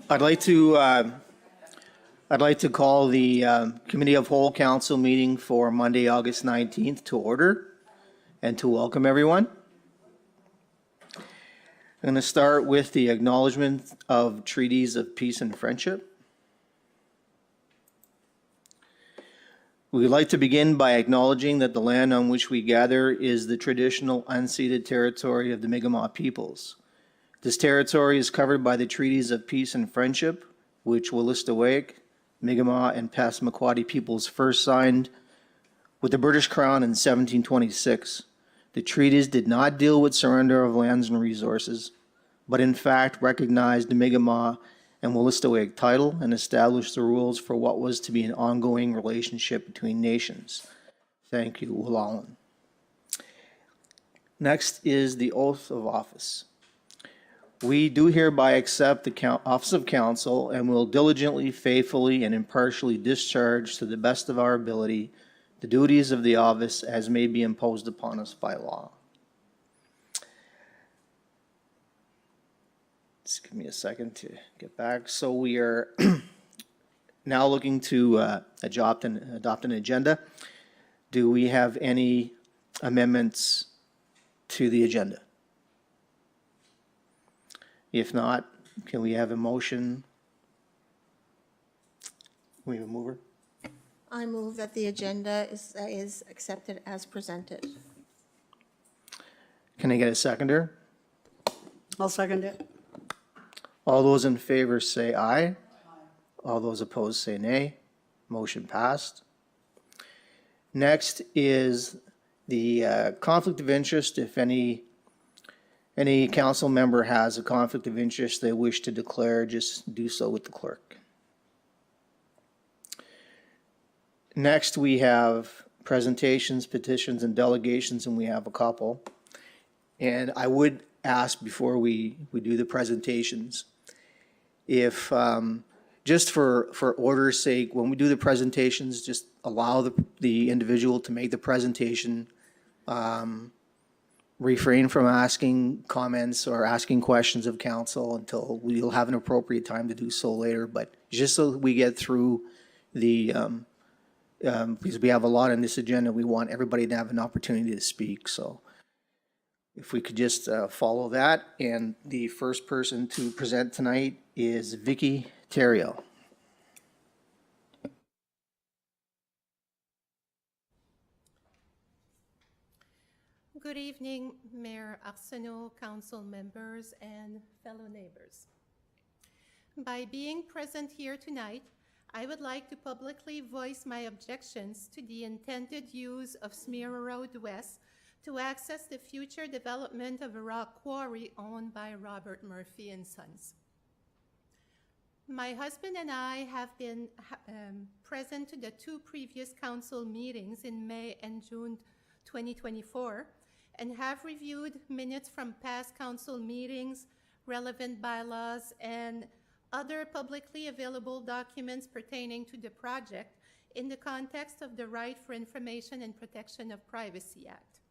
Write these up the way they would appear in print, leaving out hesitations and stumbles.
I'd like to I'd like to call the Committee of Whole Council meeting for Monday, August 19th to order and to welcome everyone. I'm going to start with the acknowledgement of treaties of peace and friendship. We would like to begin by acknowledging that the land on which we gather is the traditional unceded territory of the Mi'kmaq peoples. This territory is covered by the treaties of peace and friendship, which Wolastoqiyik, Mi'kmaq, and Passamaquoddy peoples first signed with the British Crown in 1726. The treaties did not deal with surrender of lands and resources, but in fact recognized the Mi'kmaq and Wolastoqiyik title and established the rules for what was to be an ongoing relationship between nations. Thank you, Wolalan. Next is the oath of office. We do hereby accept the office of council and will diligently, faithfully, and impartially discharge to the best of our ability the duties of the office as may be imposed upon us by law. Just give me a second to get back. So we are now looking to adopt an agenda. Do we have any amendments to the agenda? If not, can we have a motion? We have a mover? I move that the agenda is accepted as presented. Can I get a seconder? I'll second it. All those in favor say aye. All those opposed say nay. Motion passed. Next is the conflict of interest. If any council member has a conflict of interest they wish to declare, just do so with the clerk. Next, we have presentations, petitions, and delegations, and we have a couple. And I would ask before we do the presentations, if just for order's sake, when we do the presentations, just allow the individual to make the presentation. Refrain from asking comments or asking questions of council until we'll have an appropriate time to do so later. But just so we get through the, because we have a lot on this agenda, we want everybody to have an opportunity to speak. So if we could just follow that. And the first person to present tonight is Vicky Theriault. Good evening, Mayor Arsenault, council members, and fellow neighbors. By being present here tonight, I would like to publicly voice my objections to the intended use of Smeara Road West to access the future development of a rock quarry owned by Robert Murphy and Sons. My husband and I have been present to the two previous council meetings in May and June 2024, and have reviewed minutes from past council meetings, relevant bylaws, and other publicly available documents pertaining to the project in the context of the Right for Information and Protection of Privacy Act.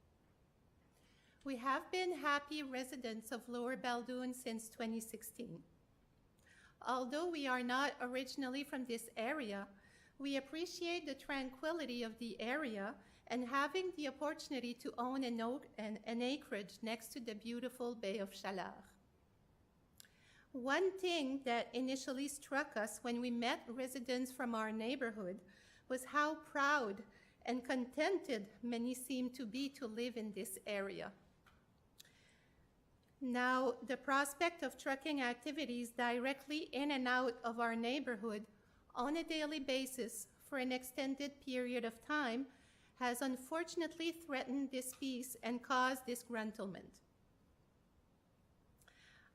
We have been happy residents of Lower Baldoon since 2016. Although we are not originally from this area, we appreciate the tranquility of the area and having the opportunity to own an acreage next to the beautiful Bay of Chaleur. One thing that initially struck us when we met residents from our neighborhood was how proud and contented many seem to be to live in this area. Now, the prospect of trucking activities directly in and out of our neighborhood on a daily basis for an extended period of time has unfortunately threatened this peace and caused disgruntlement.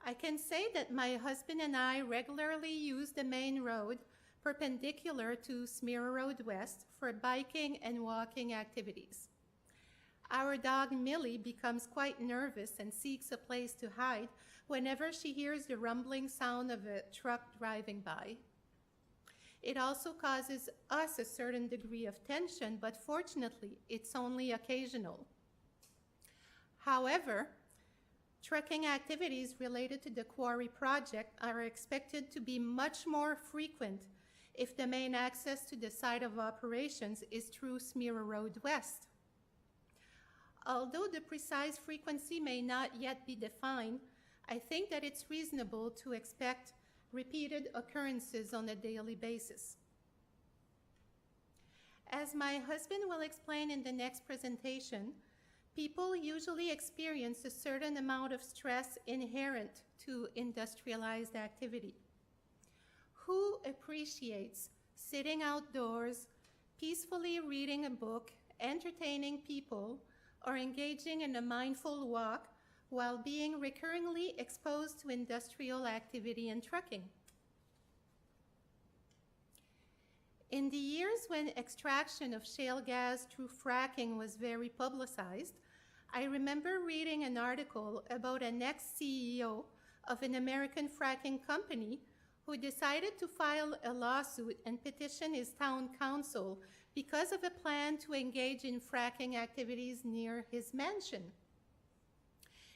I can say that my husband and I regularly use the main road perpendicular to Smeara Road West for biking and walking activities. Our dog Millie becomes quite nervous and seeks a place to hide whenever she hears the rumbling sound of a truck driving by. It also causes us a certain degree of tension, but fortunately, it's only occasional. However, Trucking activities related to the quarry project are expected to be much more frequent if the main access to the site of operations is through Smira Road West. Although the precise frequency may not yet be defined, I think that it's reasonable to expect repeated occurrences on a daily basis. As my husband will explain in the next presentation, people usually experience a certain amount of stress inherent to industrialized activity. Who appreciates sitting outdoors, peacefully reading a book, entertaining people, or engaging in a mindful walk while being recurringly exposed to industrial activity and trucking? In the years when extraction of shale gas through fracking was very publicized, I remember reading an article about an ex-CEO of an American fracking company who decided to file a lawsuit and petition his town council because of a plan to engage in fracking activities near his mansion.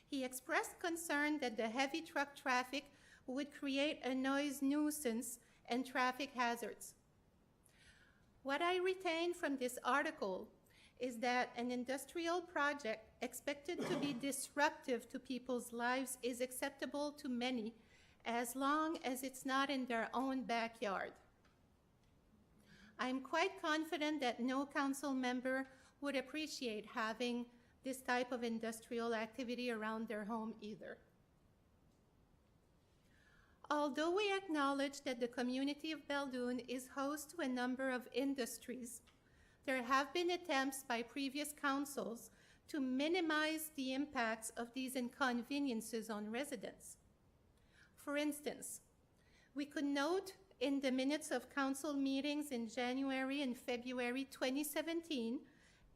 He expressed concern that the heavy truck traffic would create a noise nuisance and traffic hazards. What I retain from this article is that an industrial project expected to be disruptive to people's lives is acceptable to many as long as it's not in their own backyard. I'm quite confident that no council member would appreciate having this type of industrial activity around their home either. Although we acknowledge that the community of Belledune is host to a number of industries, there have been attempts by previous councils to minimize the impacts of these inconveniences on residents. For instance, we could note in the minutes of council meetings in January and February 2017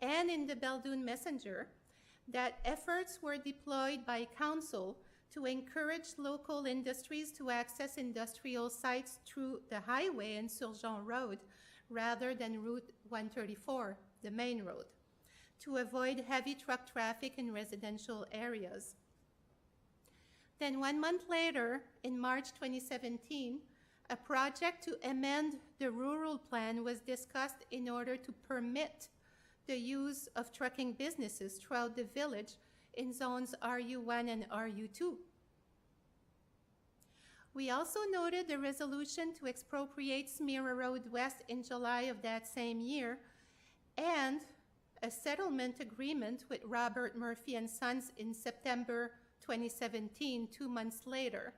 and in the Belledune Messenger that efforts were deployed by council to encourage local industries to access industrial sites through the highway and Surgeon Road rather than Route 134, the main road, to avoid heavy truck traffic in residential areas. Then 1 month later, in March 2017, a project to amend the rural plan was discussed in order to permit the use of trucking businesses throughout the village in zones RU1 and RU2. We also noted the resolution to expropriate Smira Road West in July of that same year and a settlement agreement with Robert Murphy and Sons in September 2017, 2 months later.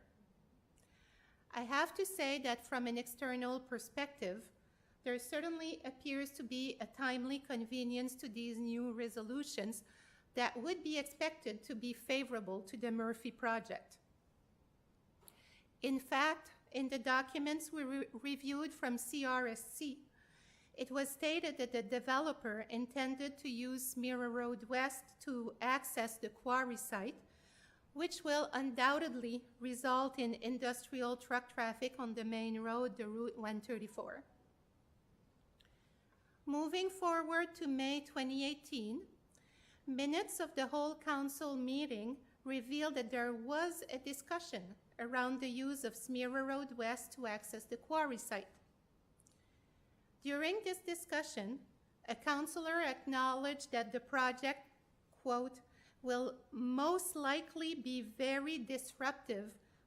I have to say that from an external perspective, there certainly appears to be a timely convenience to these new resolutions that would be expected to be favorable to the Murphy project. In fact, in the documents we reviewed from CRSC, it was stated that the developer intended to use Smira Road West to access the quarry site, which will undoubtedly result in industrial truck traffic on the main road, the Route 134. Moving forward to May 2018, minutes of the whole council meeting revealed that there was a discussion around the use of Smira Road West to access the quarry site. During this discussion, a councillor acknowledged that the project, quote, will most likely be very disruptive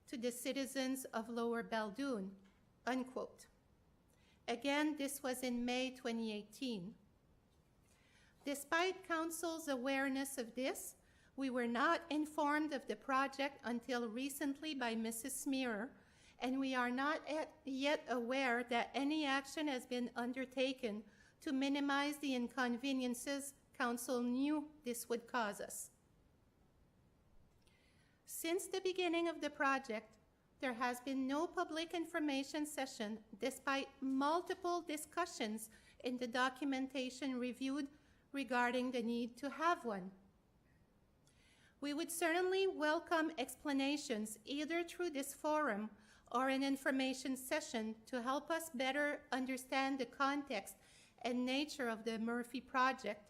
to the citizens of Lower Belledune, unquote. Again, this was in May 2018. Despite council's awareness of this, we were not informed of the project until recently by Mrs. Smira, and we are not yet aware that any action has been undertaken to minimize the inconveniences council knew this would cause us. Since the beginning of the project, there has been no public information session despite multiple discussions in the documentation reviewed regarding the need to have one. We would certainly welcome explanations either through this forum or an information session to help us better understand the context and nature of the Murphy project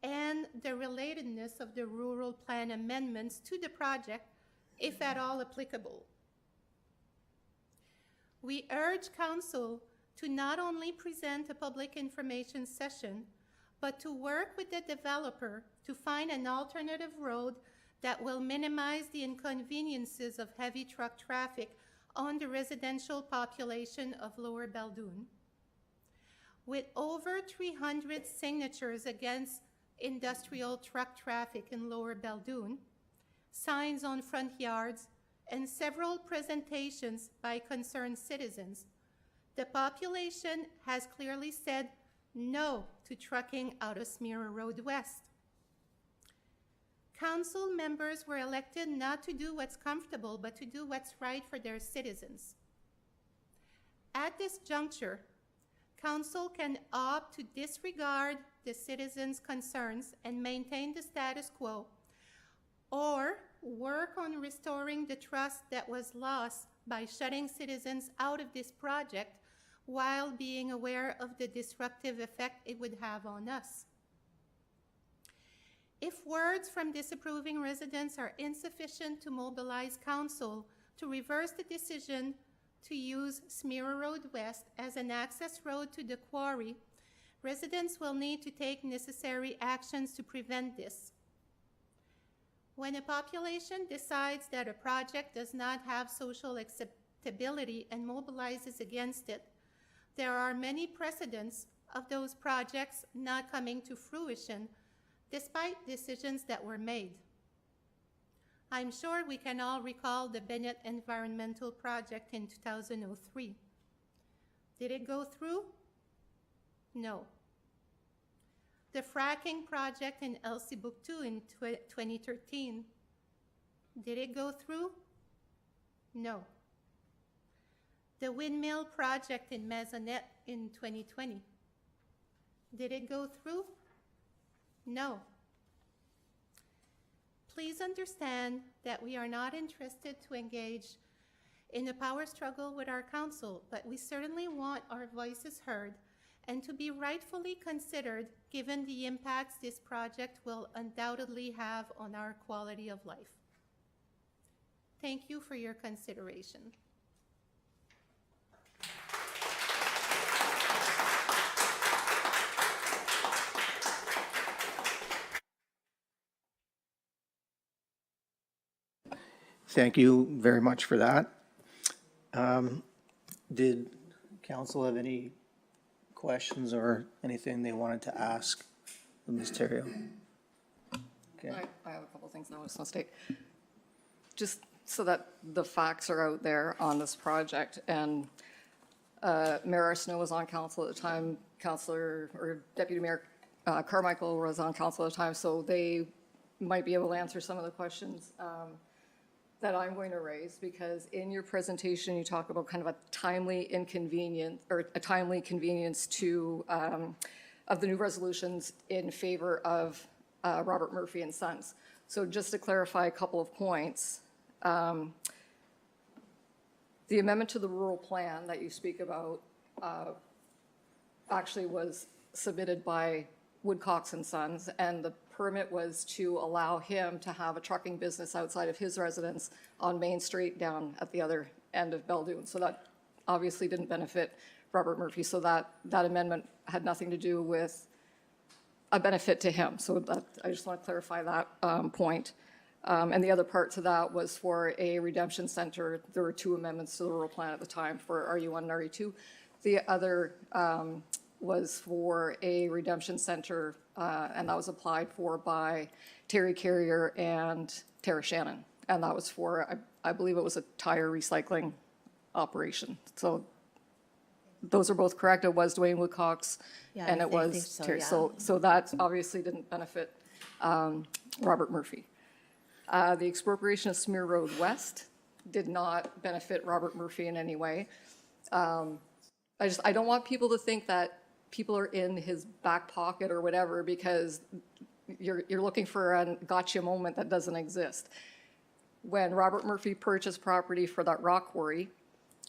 and the relatedness of the rural plan amendments to the project if at all applicable. We urge Council to not only present a public information session, but to work with the developer to find an alternative road that will minimize the inconveniences of heavy truck traffic on the residential population of Lower Beldoon. With over 300 signatures against industrial truck traffic in Lower Beldoon, signs on front yards, and several presentations by concerned citizens, the population has clearly said no to trucking out of Smira Road West. Council members were elected not to do what's comfortable, but to do what's right for their citizens. At this juncture, Council can opt to disregard the citizens' concerns and maintain the status quo, or work on restoring the trust that was lost by shutting citizens out of this project while being aware of the disruptive effect it would have on us. If words from disapproving residents are insufficient to mobilize Council to reverse the decision to use Smira Road West as an access road to the quarry, residents will need to take necessary actions to prevent this. When a population decides that a project does not have social acceptability and mobilizes against it, there are many precedents of those projects not coming to fruition despite decisions that were made. I'm sure we can all recall the Bennett Environmental Project in 2003. Did it go through? No. The fracking project in El Sibuktu in 2013. Did it go through? No. The windmill project in Maisonnette in 2020. Did it go through? No. Please understand that we are not interested to engage in a power struggle with our council, but we certainly want our voices heard and to be rightfully considered given the impacts this project will undoubtedly have on our quality of life. Thank you for your consideration. Thank you very much for that. Did council have any questions or anything they wanted to ask Ms. Terrio? Okay. I have a couple things I just want to state. Just so that the facts are out there on this project, and Mayor Arsenault was on council at the time, Councillor or Deputy Mayor Carmichael was on council at the time, so they might be able to answer some of the questions that I'm going to raise, because in your presentation, you talk about kind of a timely inconvenience or a timely convenience to of the new resolutions in favor of Robert Murphy and Sons. So just to clarify a couple of points, the amendment to the rural plan that you speak about actually was submitted by Woodcox and Sons, and the permit was to allow him to have a trucking business outside of his residence on Main Street down at the other end of Beldoon. So that obviously didn't benefit Robert Murphy. So that amendment had nothing to do with a benefit to him. So that, I just want to clarify that point. And the other part to that was for a redemption center. There were two amendments to the rural plan at the time for RU1 and RU2. The other was for a redemption center, and that was applied for by Terry Carrier and Tara Shannon. And that was for, I believe it was a tire recycling operation. So those are both correct. It was Dwayne Woodcox, Yeah, and I it think was so, Terry. yeah. So that obviously didn't benefit Robert Murphy. The expropriation of Smere Road West did not benefit Robert Murphy in any way. I don't want people to think that people are in his back pocket or whatever, because you're looking for a gotcha moment that doesn't exist. When Robert Murphy purchased property for that rock quarry,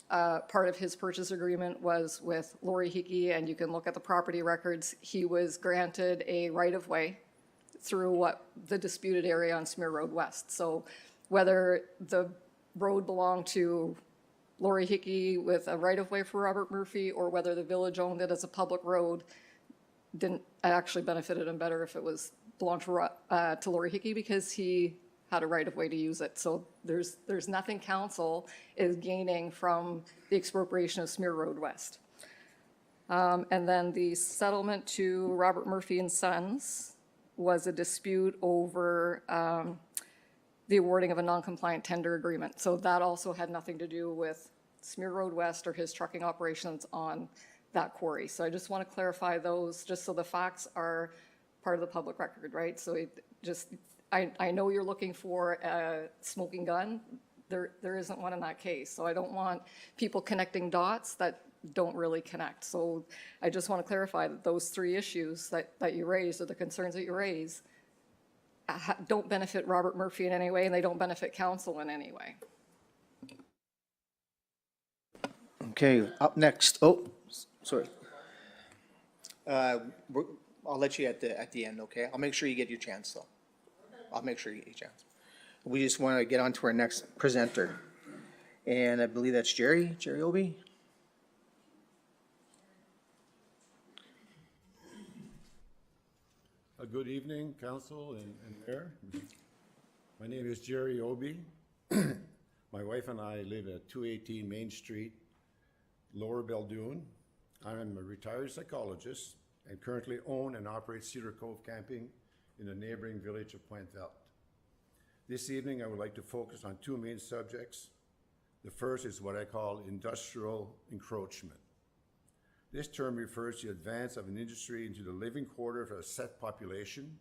part of his purchase agreement was with Lori Hickey, and you can look at the property records. He was granted a right-of-way through what the disputed area on Smere Road West. So whether the road belonged to Lori Hickey with a right-of-way for Robert Murphy, or whether the village owned it as a public road, didn't actually benefited him better if it was belonged to Lori Hickey, because he had a right-of-way to use it. So there's nothing council is gaining from the expropriation of Smear Road West. And then the settlement to Robert Murphy and Sons was a dispute over the awarding of a non-compliant tender agreement. So that also had nothing to do with Smear Road West or his trucking operations on that quarry. So I just want to clarify those, just so the facts are part of the public record, right? So it just, I know you're looking for a smoking gun. There isn't one in that case. So I don't want people connecting dots that don't really connect. So I just want to clarify that those three issues that you raised, or the concerns that you raise, don't benefit Robert Murphy in any way, and they don't benefit council in any way. Okay, up next, oh, sorry. I'll let you at the end, okay? I'll make sure you get your chance, though. I'll make sure you get your chance. We just want to get on to our next presenter. And I believe that's Jerry Obie? Good evening, council and mayor. My name is Jerry Obie. My wife and I live at 218 Main Street, Lower Beldoon. I'm a retired psychologist and currently own and operate Cedar Cove Camping in the neighboring village of Pointe Verte. This evening, I would like to focus on two main subjects. The first is what I call industrial encroachment. This term refers to the advance of an industry into the living quarter of a set population,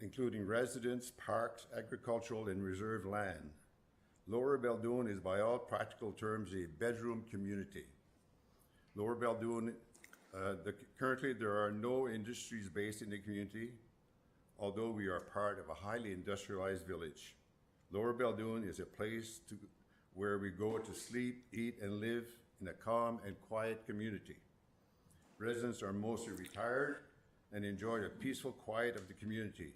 including residents, parks, agricultural, and reserved land. Lower Beldoon is by all practical terms a bedroom community. Lower Beldoon, currently there are no industries based in the community, although we are part of a highly industrialized village. Lower Beldoon is a place where we go to sleep, eat, and live in a calm and quiet community. Residents are mostly retired and enjoy the peaceful quiet of the community.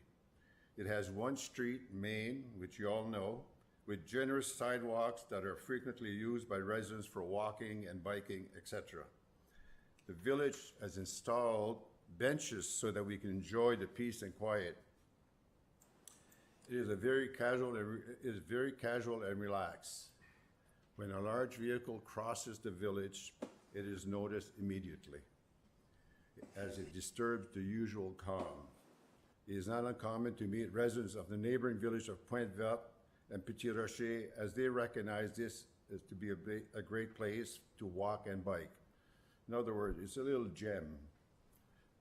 It has one street, Main, which you all know, with generous sidewalks that are frequently used by residents for walking and biking, etc. The village has installed benches so that we can enjoy the peace and quiet. It is very casual and relaxed. When a large vehicle crosses the village, it is noticed immediately, as it disturbs the usual calm. It is not uncommon to meet residents of the neighboring village of Pointe Verte and Petit Rocher, as they recognize this as to be a great place to walk and bike. In other words, it's a little gem.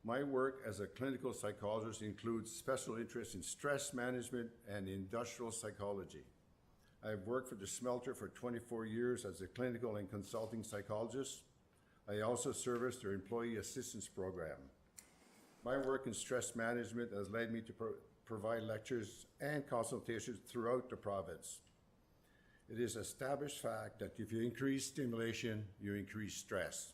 My work as a clinical psychologist includes special interest in stress management and industrial psychology. I've worked for the smelter for 24 years as a clinical and consulting psychologist. I also service their employee assistance program. My work in stress management has led me to provide lectures and consultations throughout the province. It is an established fact that if you increase stimulation, you increase stress.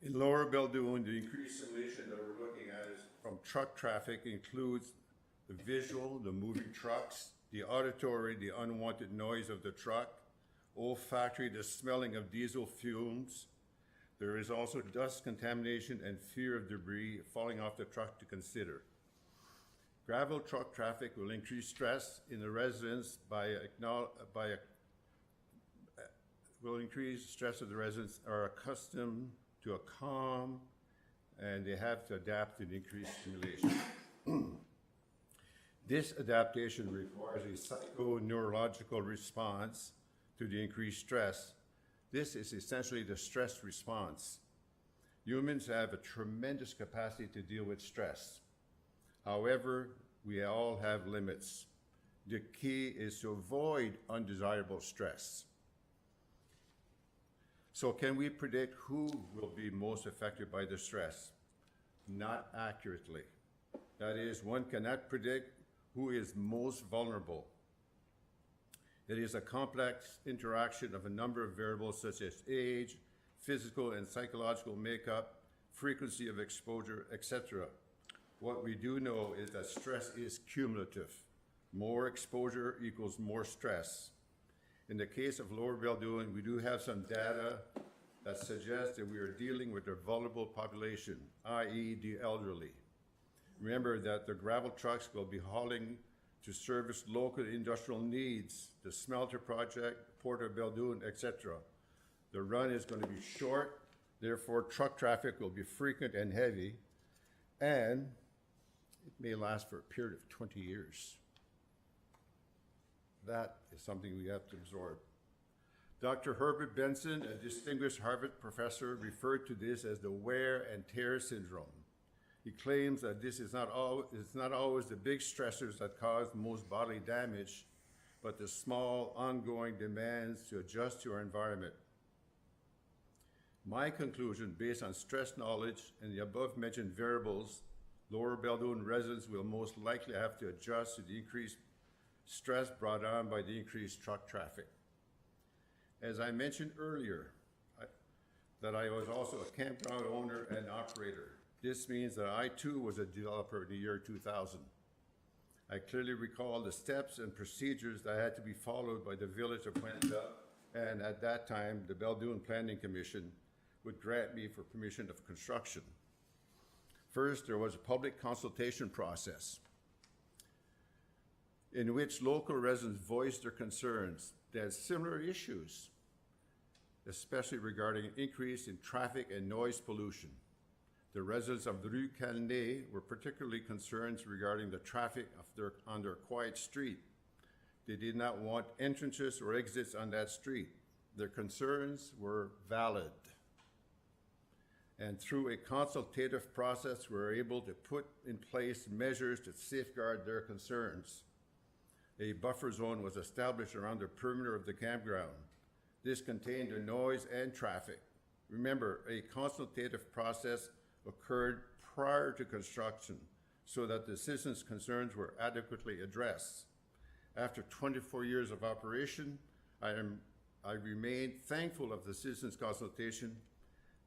In Lower Beldoon, the increased stimulation that we're looking at is from truck traffic includes the visual, the moving trucks, the auditory, the unwanted noise of the truck, olfactory, the smelling of diesel fumes. There is also dust contamination and fear of debris falling off the truck to consider. Gravel truck traffic will increase stress in the residents will increase stress of the residents are accustomed to a calm, and they have to adapt to the increased stimulation. This adaptation requires a psychoneurological response to the increased stress. This is essentially the stress response. Humans have a tremendous capacity to deal with stress. However, we all have limits. The key is to avoid undesirable stress. So can we predict who will be most affected by the stress? Not accurately. That is, one cannot predict who is most vulnerable. It is a complex interaction of a number of variables such as age, physical and psychological makeup, frequency of exposure, etc. What we do know is that stress is cumulative. More exposure equals more stress. In the case of Lower Beldoon, we do have some data that suggests that we are dealing with a vulnerable population, i.e. the elderly. Remember that the gravel trucks will be hauling to service local industrial needs, the smelter project, Port of Beldoon, etc. The run is going to be short, therefore truck traffic will be frequent and heavy, and it may last for a period of 20 years. That is something we have to absorb. Dr. Herbert Benson, a distinguished Harvard professor, referred to this as the wear and tear syndrome. He claims that this is not always the big stressors that cause most bodily damage, but the small, ongoing demands to adjust to our environment. My conclusion, based on stress knowledge and the above-mentioned variables, Lower Beldoon residents will most likely have to adjust to the increased stress brought on by the increased truck traffic. As I mentioned earlier, that I was also a campground owner and operator. This means that I too was a developer in the year 2000. I clearly recall the steps and procedures that had to be followed by the village of Pointe-Verte, and at that time, the Beldoon Planning Commission would grant me for permission of construction. First, there was a public consultation process in which local residents voiced their concerns. They had similar issues, especially regarding an increase in traffic and noise pollution. The residents of the Rue Calnay were particularly concerned regarding the traffic on their quiet street. They did not want entrances or exits on that street. Their concerns were valid. And through a consultative process, we were able to put in place measures to safeguard their concerns. A buffer zone was established around the perimeter of the campground. This contained the noise and traffic. Remember, a consultative process occurred prior to construction so that the citizens' concerns were adequately addressed. After 24 years of operation, I remain thankful of the citizens' consultation,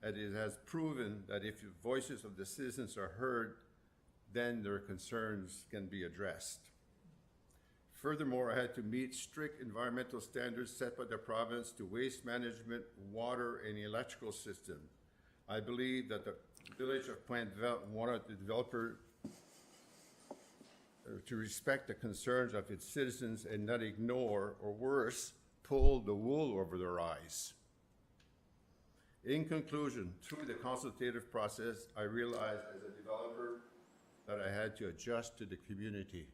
and it has proven that if the voices of the citizens are heard, then their concerns can be addressed. Furthermore, I had to meet strict environmental standards set by the province to waste management, water, and electrical system. I believe that the village of Pointe-Verte wanted the developer to respect the concerns of its citizens and not ignore, or worse, pull the wool over their eyes. In conclusion, through the consultative process, I realized as a developer that I had to adjust to the community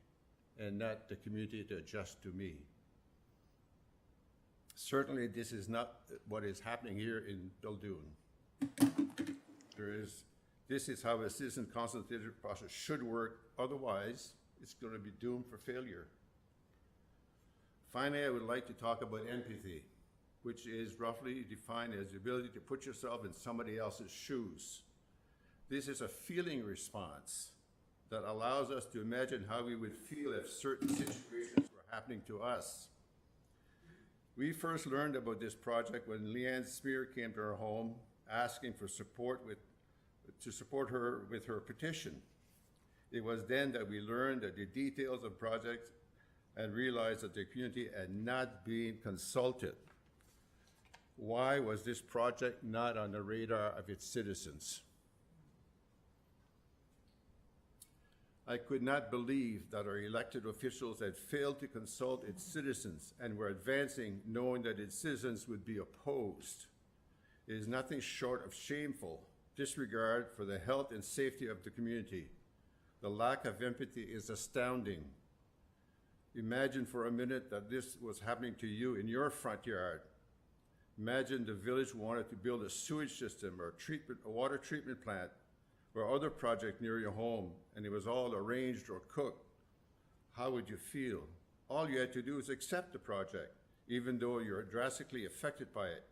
and not the community to adjust to me. Certainly, this is not what is happening here in Beldoon. This is how a citizen consultative process should work. Otherwise, it's going to be doomed for failure. Finally, I would like to talk about empathy, which is roughly defined as the ability to put yourself in somebody else's shoes. This is a feeling response that allows us to imagine how we would feel if certain situations were happening to us. We first learned about this project when Leanne Smear came to our home asking for support to support her with her petition. It was then that we learned that the details of the project and realized that the community had not been consulted. Why was this project not on the radar of its citizens? I could not believe that our elected officials had failed to consult its citizens and were advancing knowing that its citizens would be opposed. It is nothing short of shameful disregard for the health and safety of the community. The lack of empathy is astounding. Imagine for a minute that this was happening to you in your front yard. Imagine the village wanted to build a sewage system or a water treatment plant or other project near your home, and it was all arranged or cooked. How would you feel? All you had to do is accept the project, even though you're drastically affected by it.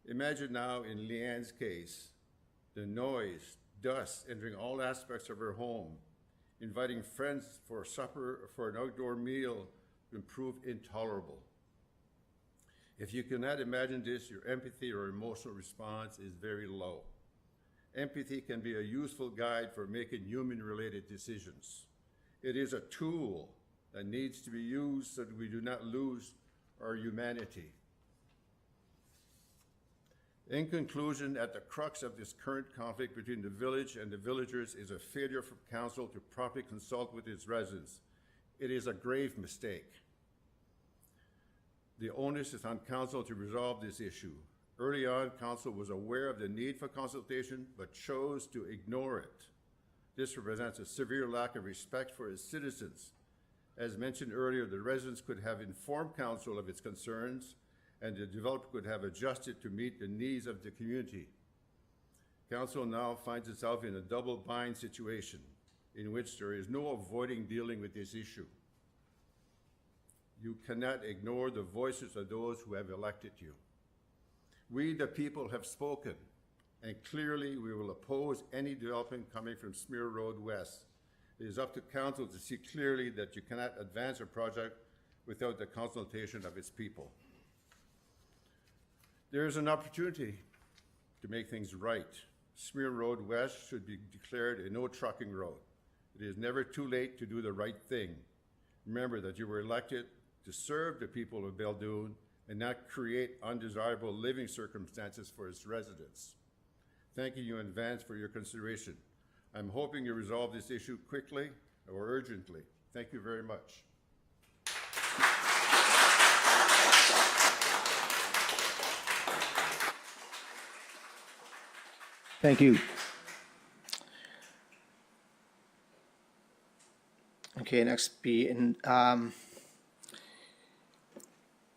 Imagine now in Leanne's case, the noise, dust entering all aspects of her home, inviting friends for supper or for an outdoor meal would prove intolerable. If you cannot imagine this, your empathy or emotional response is very low. Empathy can be a useful guide for making human-related decisions. It is a tool that needs to be used so that we do not lose our humanity. In conclusion, at the crux of this current conflict between the village and the villagers is a failure from council to properly consult with its residents. It is a grave mistake. The onus is on council to resolve this issue. Early on, council was aware of the need for consultation, but chose to ignore it. This represents a severe lack of respect for its citizens. As mentioned earlier, the residents could have informed council of its concerns, and the developer could have adjusted to meet the needs of the community. Council now finds itself in a double bind situation in which there is no avoiding dealing with this issue. You cannot ignore the voices of those who have elected you. We, the people, have spoken, and clearly we will oppose any development coming from Smear Road West. It is up to council to see clearly that you cannot advance a project without the consultation of its people. There is an opportunity to make things right. Smear Road West should be declared a no trucking road. It is never too late to do the right thing. Remember that you were elected to serve the people of Beldoon and not create undesirable living circumstances for its residents. Thanking you in advance for your consideration. I'm hoping you resolve this issue quickly or urgently. Thank you very much. Thank you. Okay, next be,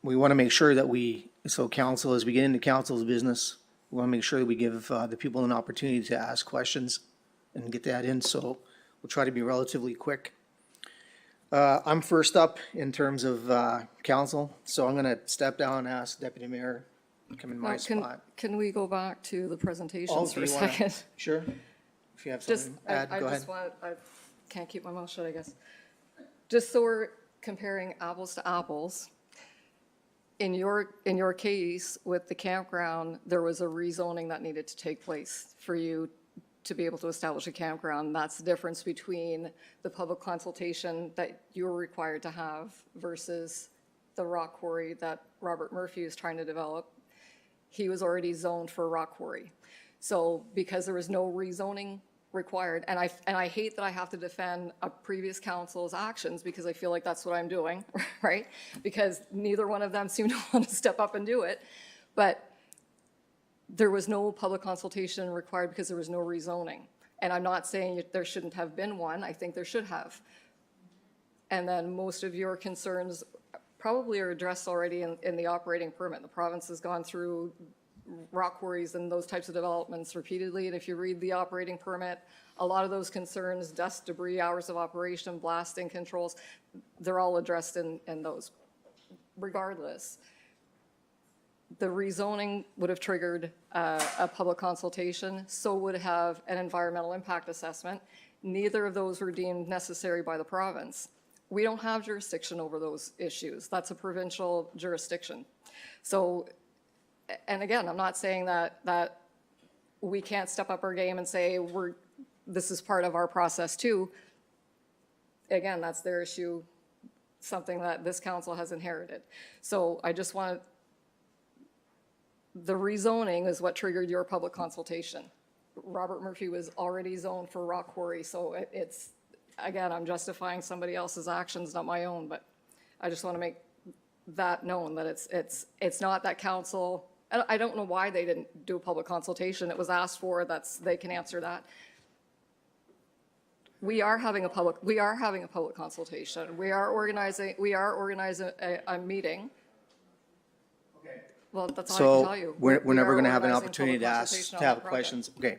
we want to make sure that so council, as we get into council's business, we want to make sure that we give the people an opportunity to ask questions and get that in, so we'll try to be relatively quick. I'm first up in terms of council, so I'm going to step down and ask Deputy Mayor to come in my spot. Can we go back to the Oh, presentations do for a you wanna- second? Sure. If you have Just, something to add, I go ahead. just want, I can't keep my mouth shut, I guess. Just so we're comparing apples to apples, in your case with the campground, there was a rezoning that needed to take place for you to be able to establish a campground. That's the difference between the public consultation that you were required to have versus the rock quarry that Robert Murphy is trying to develop. He was already zoned for rock quarry. So because there was no rezoning required, and I hate that I have to defend a previous council's actions because I feel like that's what I'm doing, right? Because neither one of them seemed to want to step up and do it. But there was no public consultation required because there was no rezoning. And I'm not saying there shouldn't have been one. I think there should have. And then most of your concerns probably are addressed already in the operating permit. The province has gone through rock quarries and those types of developments repeatedly. And if you read the operating permit, a lot of those concerns, dust, debris, hours of operation, blasting controls, they're all addressed in those. Regardless, the rezoning would have triggered a public consultation, so would have an environmental impact assessment. Neither of those were deemed necessary by the province. We don't have jurisdiction over those issues. That's a provincial jurisdiction. So, and again, I'm not saying that we can't step up our game and say this is part of our process too. Again, that's their issue, something that this council has inherited. So I just want the rezoning is what triggered your public consultation. Robert Murphy was already zoned for rock quarry, so it's, again, I'm justifying somebody else's actions, not my own, but I just want to make that known that it's not that council, I don't know why they didn't do a public consultation. It was asked for, they can answer that. We are having a public consultation. We are organizing a meeting. Okay. Well, that's all I can So tell you. we're never are going to have an organizing opportunity to public ask, consultation to on have that project. questions. Okay.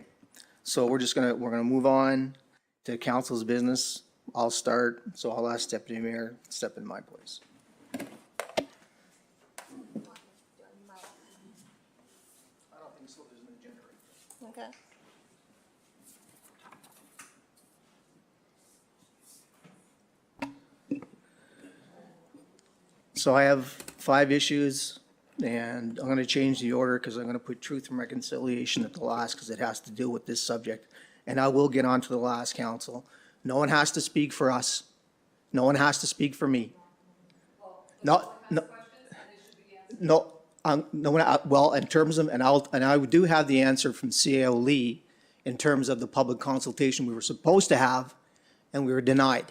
So we're going to move on to council's business. I'll start, so I'll ask Deputy Mayor to step in my place. I don't think so, there's an agenda right there. Okay. So I have 5 issues And I'm going to change the order because I'm going to put truth and reconciliation at the last because it has to do with this subject. And I will get on to the last, council. No one has to speak for us. No one has to speak for me. No, no. No, no one, well, in terms of, and I do have the answer from CAO Lee in terms of the public consultation we were supposed to have and we were denied.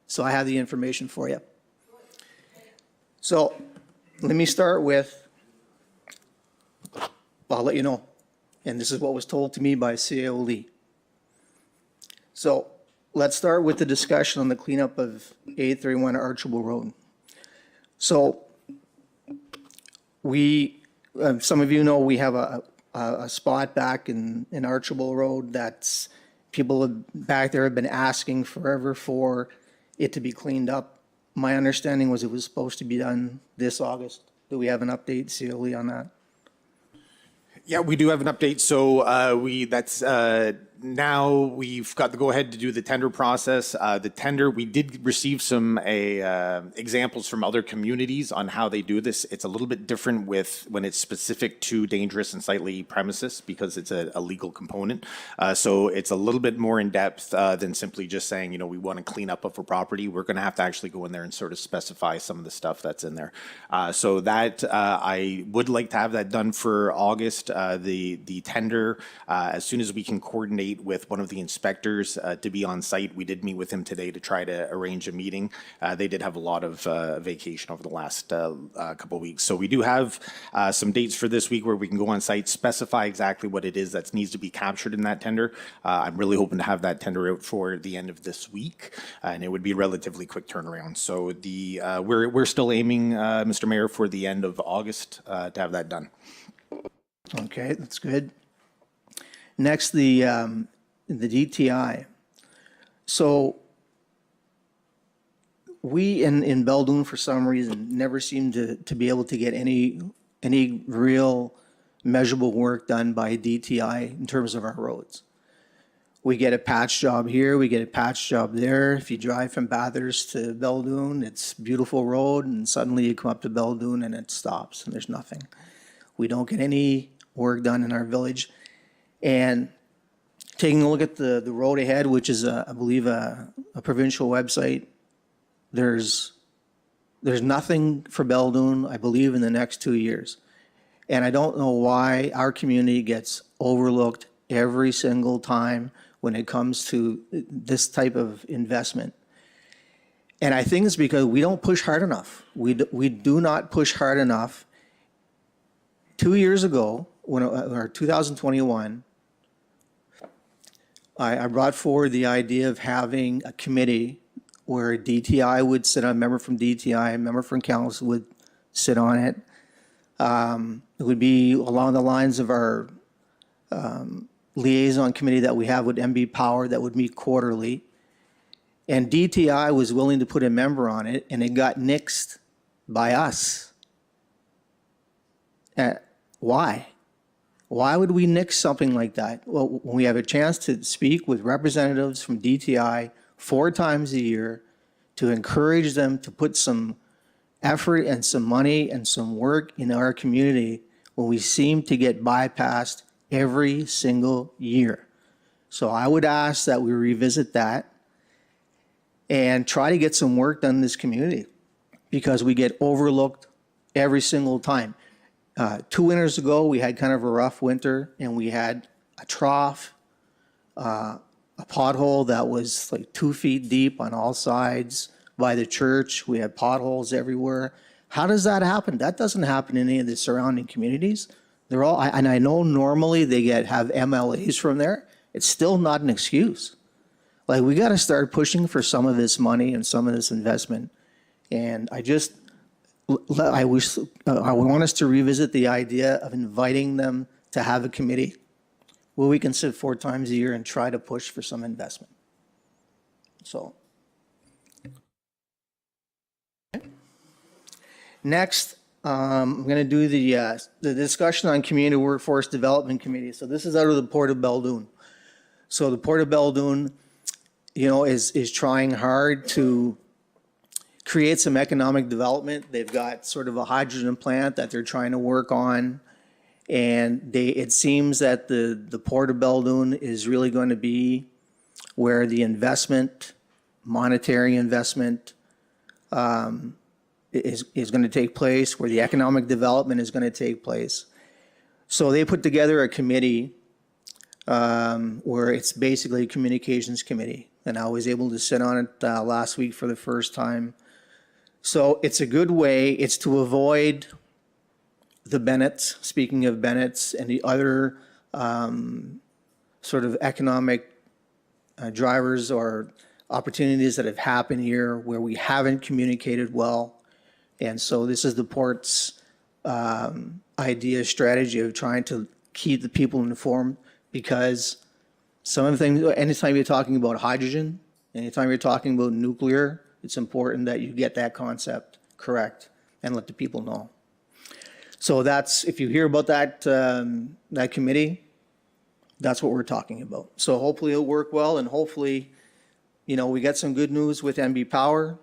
So I have the information for you. So let me start with, I'll let you know. And this is what was told to me by CAO Lee. So let's start with the discussion on the cleanup of 831 Archibald Road. So some of you know we have a spot back in Archibald Road that's, people back there have been asking forever for it to be cleaned up. My understanding was it was supposed to be done this August. Do we have an update, COE, on that? Yeah, we do have an update. So now we've got the go-ahead to do the tender process. The tender, we did receive some examples from other communities on how they do this. It's a little bit different with when it's specific to dangerous and sightly premises because it's a legal component. So it's a little bit more in depth than simply just saying, you know, we want to clean up a property. We're going to have to actually go in there and sort of specify some of the stuff that's in there. So that I would like to have that done for August. The tender, as soon as we can coordinate with one of the inspectors to be on site. We did meet with him today to try to arrange a meeting. They did have a lot of vacation over the last couple of weeks. So we do have some dates for this week where we can go on site, specify exactly what it is that needs to be captured in that tender. I'm really hoping to have that tender out for the end of this week, and it would be a relatively quick turnaround. So we're still aiming, Mr. Mayor, for the end of August to have that done. Okay, that's good. Next, the DTI. So we in Beldoon, for some reason, never seem to be able to get any real measurable work done by DTI in terms of our roads. We get a patch job here, we get a patch job there. If you drive from Bathurst to Beldoon, it's a beautiful road, and suddenly you come up to Beldoon and it stops and there's nothing. We don't get any work done in our village. And taking a look at the road ahead, which is, I believe, a provincial website, there's nothing for Beldoon, I believe, in the next 2 years. And I don't know why our community gets overlooked every single time when it comes to this type of investment. And I think it's because we don't push hard enough. We do not push hard enough. 2 years ago, or 2021, I brought forward the idea of having a committee where DTI would sit on, a member from DTI, a member from council would sit on it. It would be along the lines of our liaison committee that we have with MB Power that would meet quarterly. And DTI was willing to put a member on it, and it got nixed by us. Why? Why would we nix something like that? Well, when we have a chance to speak with representatives from DTI 4 times a year to encourage them to put some effort and some money and some work in our community, when we seem to get bypassed every single year. So I would ask that we revisit that and try to get some work done in this community because we get overlooked every single time. 2 winters ago, we had kind of a rough winter, and we had a trough, a pothole that was like 2 feet deep on all sides by the church. We had potholes everywhere. How does that happen? That doesn't happen in any of the surrounding communities. They're all, and I know normally they have MLAs from there. It's still not an excuse. Like, we got to start pushing for some of this money and some of this investment. And I want us to revisit the idea of inviting them to have a committee where we can sit 4 times a year and try to push for some investment. So. Next, I'm going to do the discussion on Community Workforce Development Committee. So this is out of the Port of Beldoon. So the Port of Beldoon, you know, is trying hard to create some economic development. They've got sort of a hydrogen plant that they're trying to work on. And it seems that the Port of Beldoon is really going to be where the investment, monetary investment, is going to take place, where the economic development is going to take place. So they put together a committee where it's basically a communications committee. And I was able to sit on it last week for the first time. So it's a good way. It's to avoid the Bennett's, speaking of Bennett's, and the other sort of economic drivers or opportunities that have happened here where we haven't communicated well. And so this is the port's idea, strategy of trying to keep the people informed, because some of the things, anytime you're talking about hydrogen, anytime you're talking about nuclear, it's important that you get that concept correct and let the people know. So that's, if you hear about that, that committee, that's what we're talking about. So hopefully it'll work well, and hopefully, you know, we get some good news with MB Power,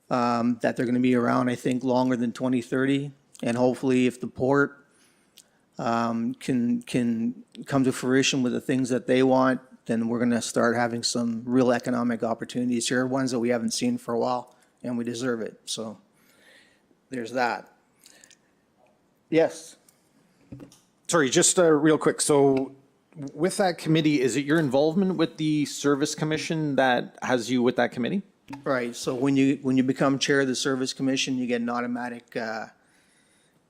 that they're going to be around, I think, longer than 2030. And hopefully if the port can come to fruition with the things that they want, then we're going to start having some real economic opportunities here, ones that we haven't seen for a while, and we deserve it. So there's that. Yes. Sorry, just real quick. So with that committee, is it your involvement with the Service Commission that has you with that committee? Right. So when you become chair of the Service Commission, you get an automatic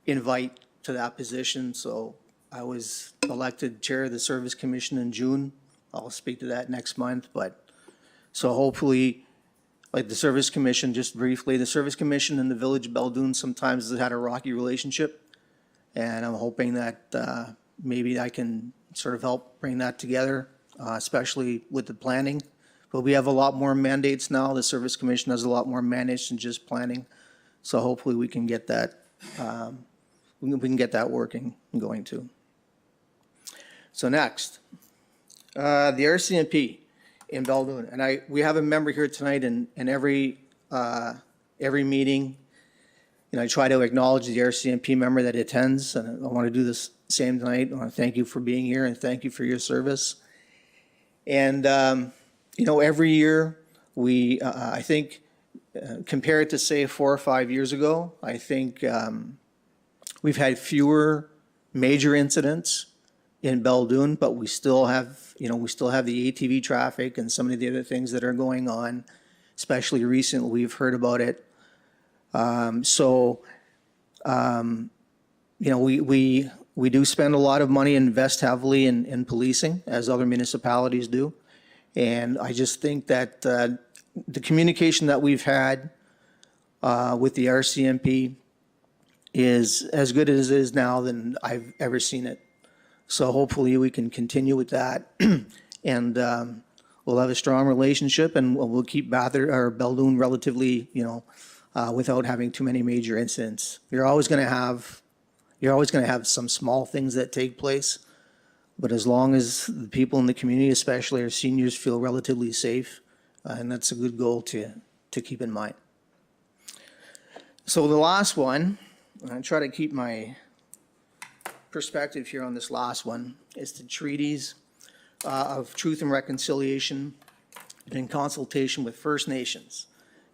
invite to that position. So I was elected chair of the Service Commission in June. I'll speak to that next month. But so hopefully, like the Service Commission, just briefly, the Service Commission and the Village of Beldoon sometimes has had a rocky relationship. And I'm hoping that maybe I can sort of help bring that together, especially with the planning. But we have a lot more mandates now. The Service Commission has a lot more mandates than just planning. So hopefully we can get that, we can get that working and going too. So next, the RCMP in Beldoon. And we have a member here tonight, and every meeting, you know, I try to acknowledge the RCMP member that attends, and I want to do this same tonight. I want to thank you for being here and thank you for your service. And, you know, every year we, I think, compared to say 4 or 5 years ago, I think we've had fewer major incidents in Beldoon, but we still have, you know, we still have the ATV traffic and some of the other things that are going on, especially recently we've heard about it. You know, we do spend a lot of money, invest heavily in policing, as other municipalities do. And I just think that the communication that we've had with the RCMP is as good as it is now than I've ever seen it. So hopefully we can continue with that, and we'll have a strong relationship, and we'll keep Beldoon relatively, you know, without having too many major incidents. You're always going to have some small things that take place, but as long as the people in the community, especially our seniors, feel relatively safe, and that's a good goal to keep in mind. So the last one, I try to keep my perspective here on this last one, is the treaties of truth and reconciliation in consultation with First Nations,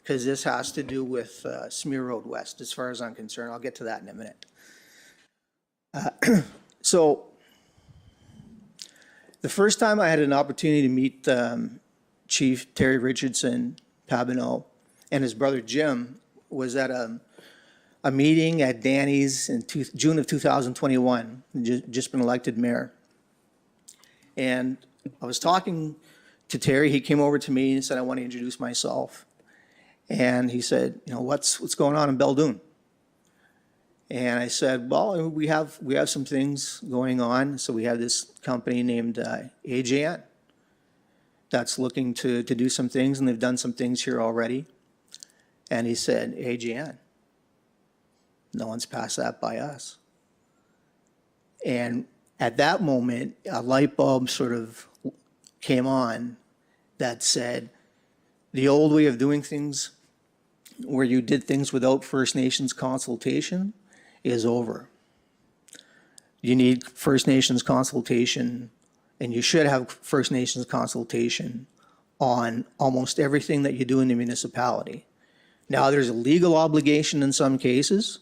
because this has to do with Smear Road West, as far as I'm concerned. I'll get to that in a minute. So the first time I had an opportunity to meet Chief Terry Richardson Pabineau and his brother Jim was at a meeting at Danny's in June of 2021, just been elected mayor. And I was talking to Terry. He came over to me and said, I want to introduce myself. And he said, you know, what's going on in Beldoon? And I said, well, we have some things going on. So we have this company named AJN that's looking to do some things, and they've done some things here already. And he said, AJN, no one's passed that by us. And at that moment, a light bulb sort of came on that said, the old way of doing things where you did things without First Nations consultation is over. You need First Nations consultation, and you should have First Nations consultation on almost everything that you do in the municipality. Now, there's a legal obligation in some cases,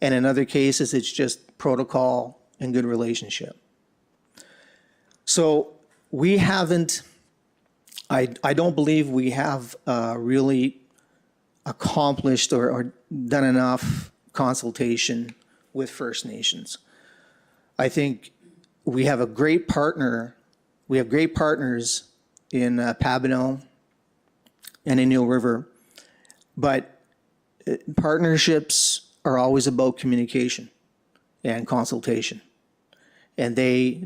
and in other cases, it's just protocol and good relationship. So we haven't, I don't believe we have really accomplished or done enough consultation with First Nations. I think we have a great partner. We have great partners in Pabineau and in Eel River, but partnerships are always about communication and consultation. And they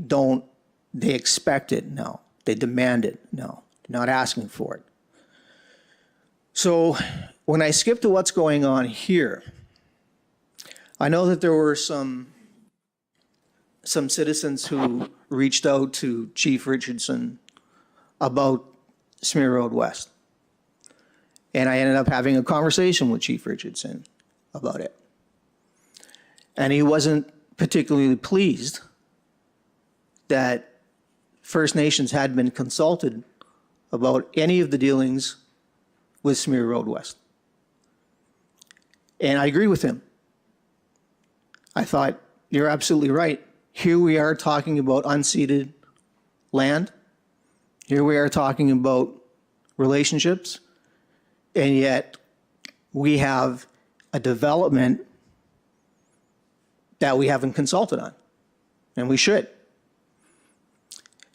expect it, no. They demand it, no. They're not asking for it. So when I skip to what's going on here, I know that there were some citizens who reached out to Chief Richardson about Smear Road West. And I ended up having a conversation with Chief Richardson about it. And he wasn't particularly pleased that First Nations had been consulted about any of the dealings with Smear Road West. And I agree with him. I thought, you're absolutely right. Here we are talking about unceded land. Here we are talking about relationships. And yet we have a development that we haven't consulted on. And we should.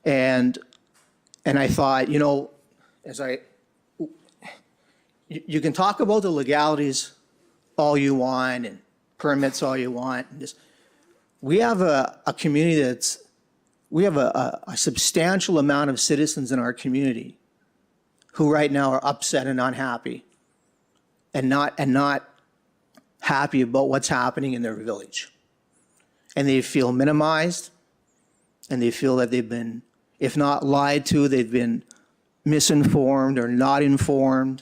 And I thought, you know, you can talk about the legalities all you want and permits all you want. We have a community we have a substantial amount of citizens in our community who right now are upset and unhappy and not happy about what's happening in their village. And they feel minimized, and they feel that they've been, if not lied to, they've been misinformed or not informed.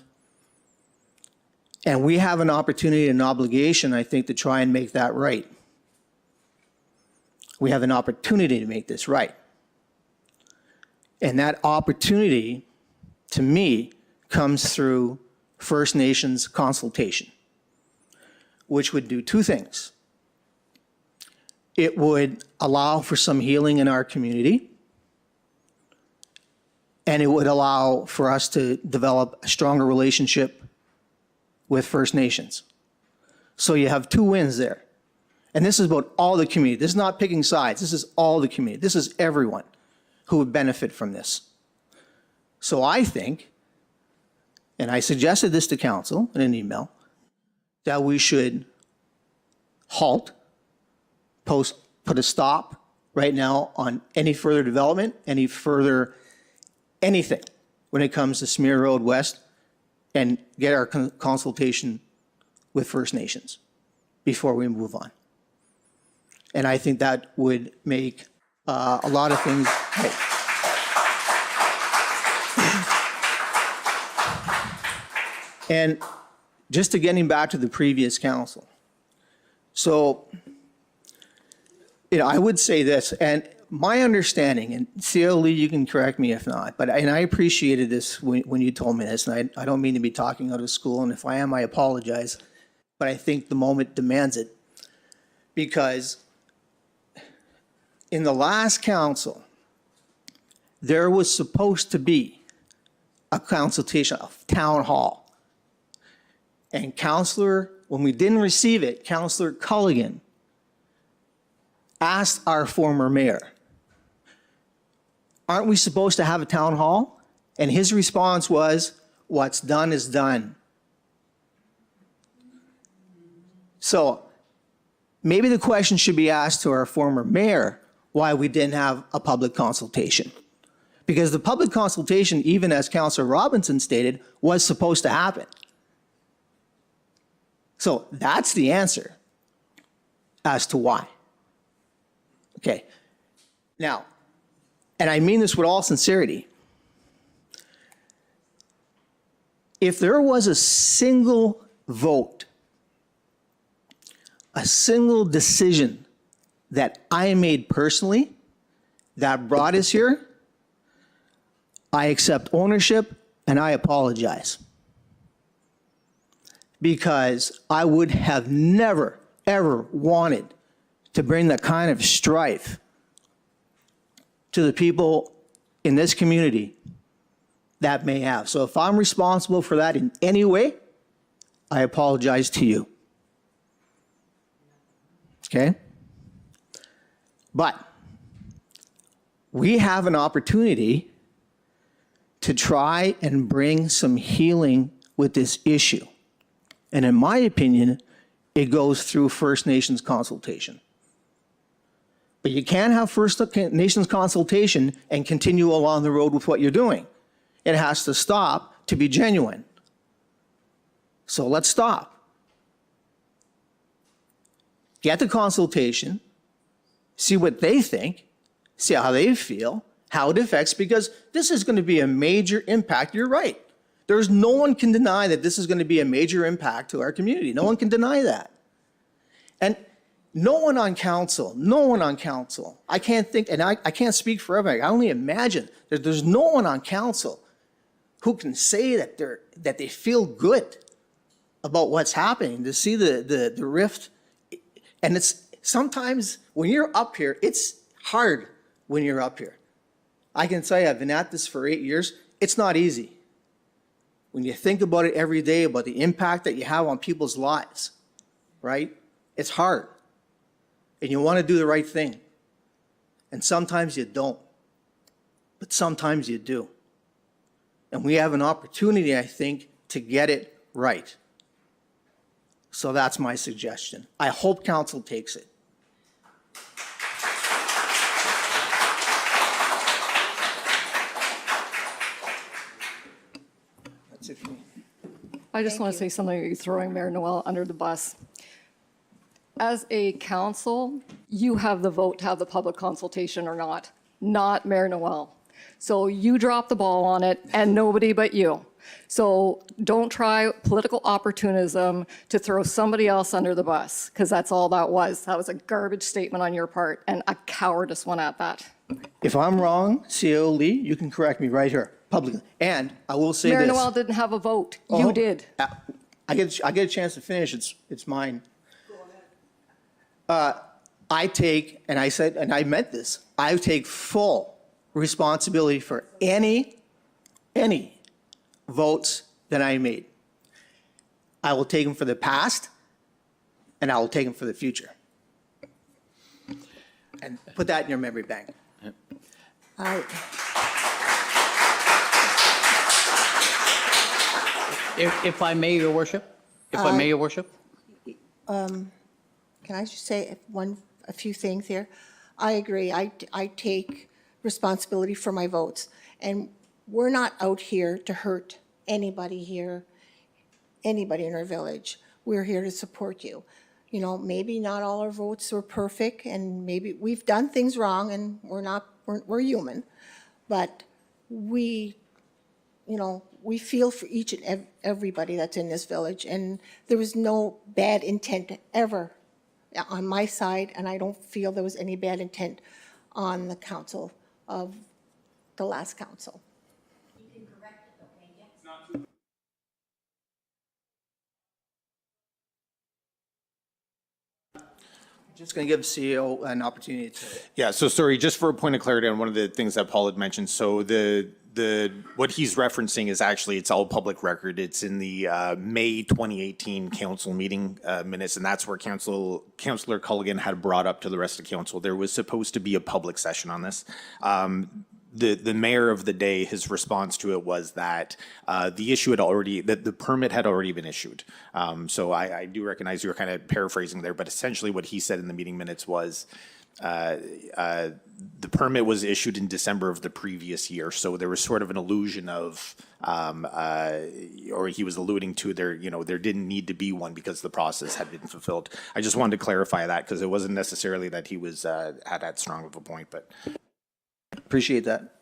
And we have an opportunity and an obligation, I think, to try and make that right. We have an opportunity to make this right. And that opportunity, to me, comes through First Nations consultation, which would do two things. It would allow for some healing in our community, and it would allow for us to develop a stronger relationship with First Nations. So you have two wins there. And this is about all the community. This is not picking sides. This is all the community. This is everyone who would benefit from this. So I think, and I suggested this to council in an email, that we should halt, put a stop right now on any further development, anything when it comes to Smear Road West, and get our consultation with First Nations before we move on. And I think that would make a lot of things right. And just to getting back to the previous council. So, you know, I would say this, and my understanding, and C.L. Lee, you can correct me if not, and I appreciated this when you told me this, and I don't mean to be talking out of school, and if I am, I apologize, but I think the moment demands it. Because in the last council, there was supposed to be a consultation, a town hall. And when we didn't receive it, Councillor Culligan asked our former mayor, aren't we supposed to have a town hall? And his response was, what's done is done. So maybe the question should be asked to our former mayor why we didn't have a public consultation. Because the public consultation, even as Councillor Robinson stated, was supposed to happen. So that's the answer as to why. Okay. Now, and I mean this with all sincerity, if there was a single vote, a single decision that I made personally that brought us here, I accept ownership and I apologize. Because I would have never, ever wanted to bring that kind of strife to the people in this community that may have. So if I'm responsible for that in any way, I apologize to you. Okay? But we have an opportunity to try and bring some healing with this issue. And in my opinion, it goes through First Nations consultation. But you can't have First Nations consultation and continue along the road with what you're doing. It has to stop to be genuine. So let's stop. Get the consultation, see what they think, see how they feel, how it affects, because this is going to be a major impact. You're right. There's no one can deny that this is going to be a major impact to our community. No one can deny that. And no one on council, I can't think, and I can't speak for everybody. I only imagine that there's no one on council who can say that they feel good about what's happening, to see the rift. And it's sometimes when you're up here, it's hard when you're up here. I can tell you, I've been at this for 8 years. It's not easy. When you think about it every day, about the impact that you have on people's lives, right? It's hard. And you want to do the right thing. And sometimes you don't. But sometimes you do. And we have an opportunity, I think, to get it right. So that's my suggestion. I hope council takes it. That's it for me. I just want to say something, you're throwing Mayor Noel under the bus. As a council, you have the vote to have the public consultation or not Mayor Noel. So you dropped the ball on it and nobody but you. So don't try political opportunism to throw somebody else under the bus, because that's all that was. That was a garbage statement on your part and a cowardice one at that. If I'm wrong, CEO Lee, you can correct me right here, publicly. And I will say Mayor this. Noel didn't have a vote. You did. I get a chance to finish. It's mine. I take, and I said, and I meant this, I take full responsibility for any votes that I made. I will take them for the past, and I will take them for the future. And put that in your memory bank. If I may, Your Worship? If I may, Your Worship? Can I just say a few things here? I agree. I take responsibility for my votes. And we're not out here to hurt anybody here, anybody in our village. We're here to support you. You know, maybe not all our votes were perfect, and maybe we've done things wrong, and we're human. But we feel for each and everybody that's in this village, and there was no bad intent ever on my side, and I don't feel there was any bad intent on the council of the last council. Just going to give CEO an opportunity to. Yeah, so sorry, just for a point of clarity on one of the things that Paul had mentioned. So what he's referencing is actually, it's all public record. It's in the May 2018 council meeting minutes, and that's where Councillor Culligan had brought up to the rest of council. There was supposed to be a public session on this. The mayor of the day, his response to it was that the issue had already, that the permit had already been issued. So I do recognize you were kind of paraphrasing there, but essentially what he said in the meeting minutes was the permit was issued in December of the previous year. So there was sort of an illusion of, or he was alluding to there didn't need to be one because the process had been fulfilled. I just wanted to clarify that because it wasn't necessarily that he was had that strong of a point, but. Appreciate that.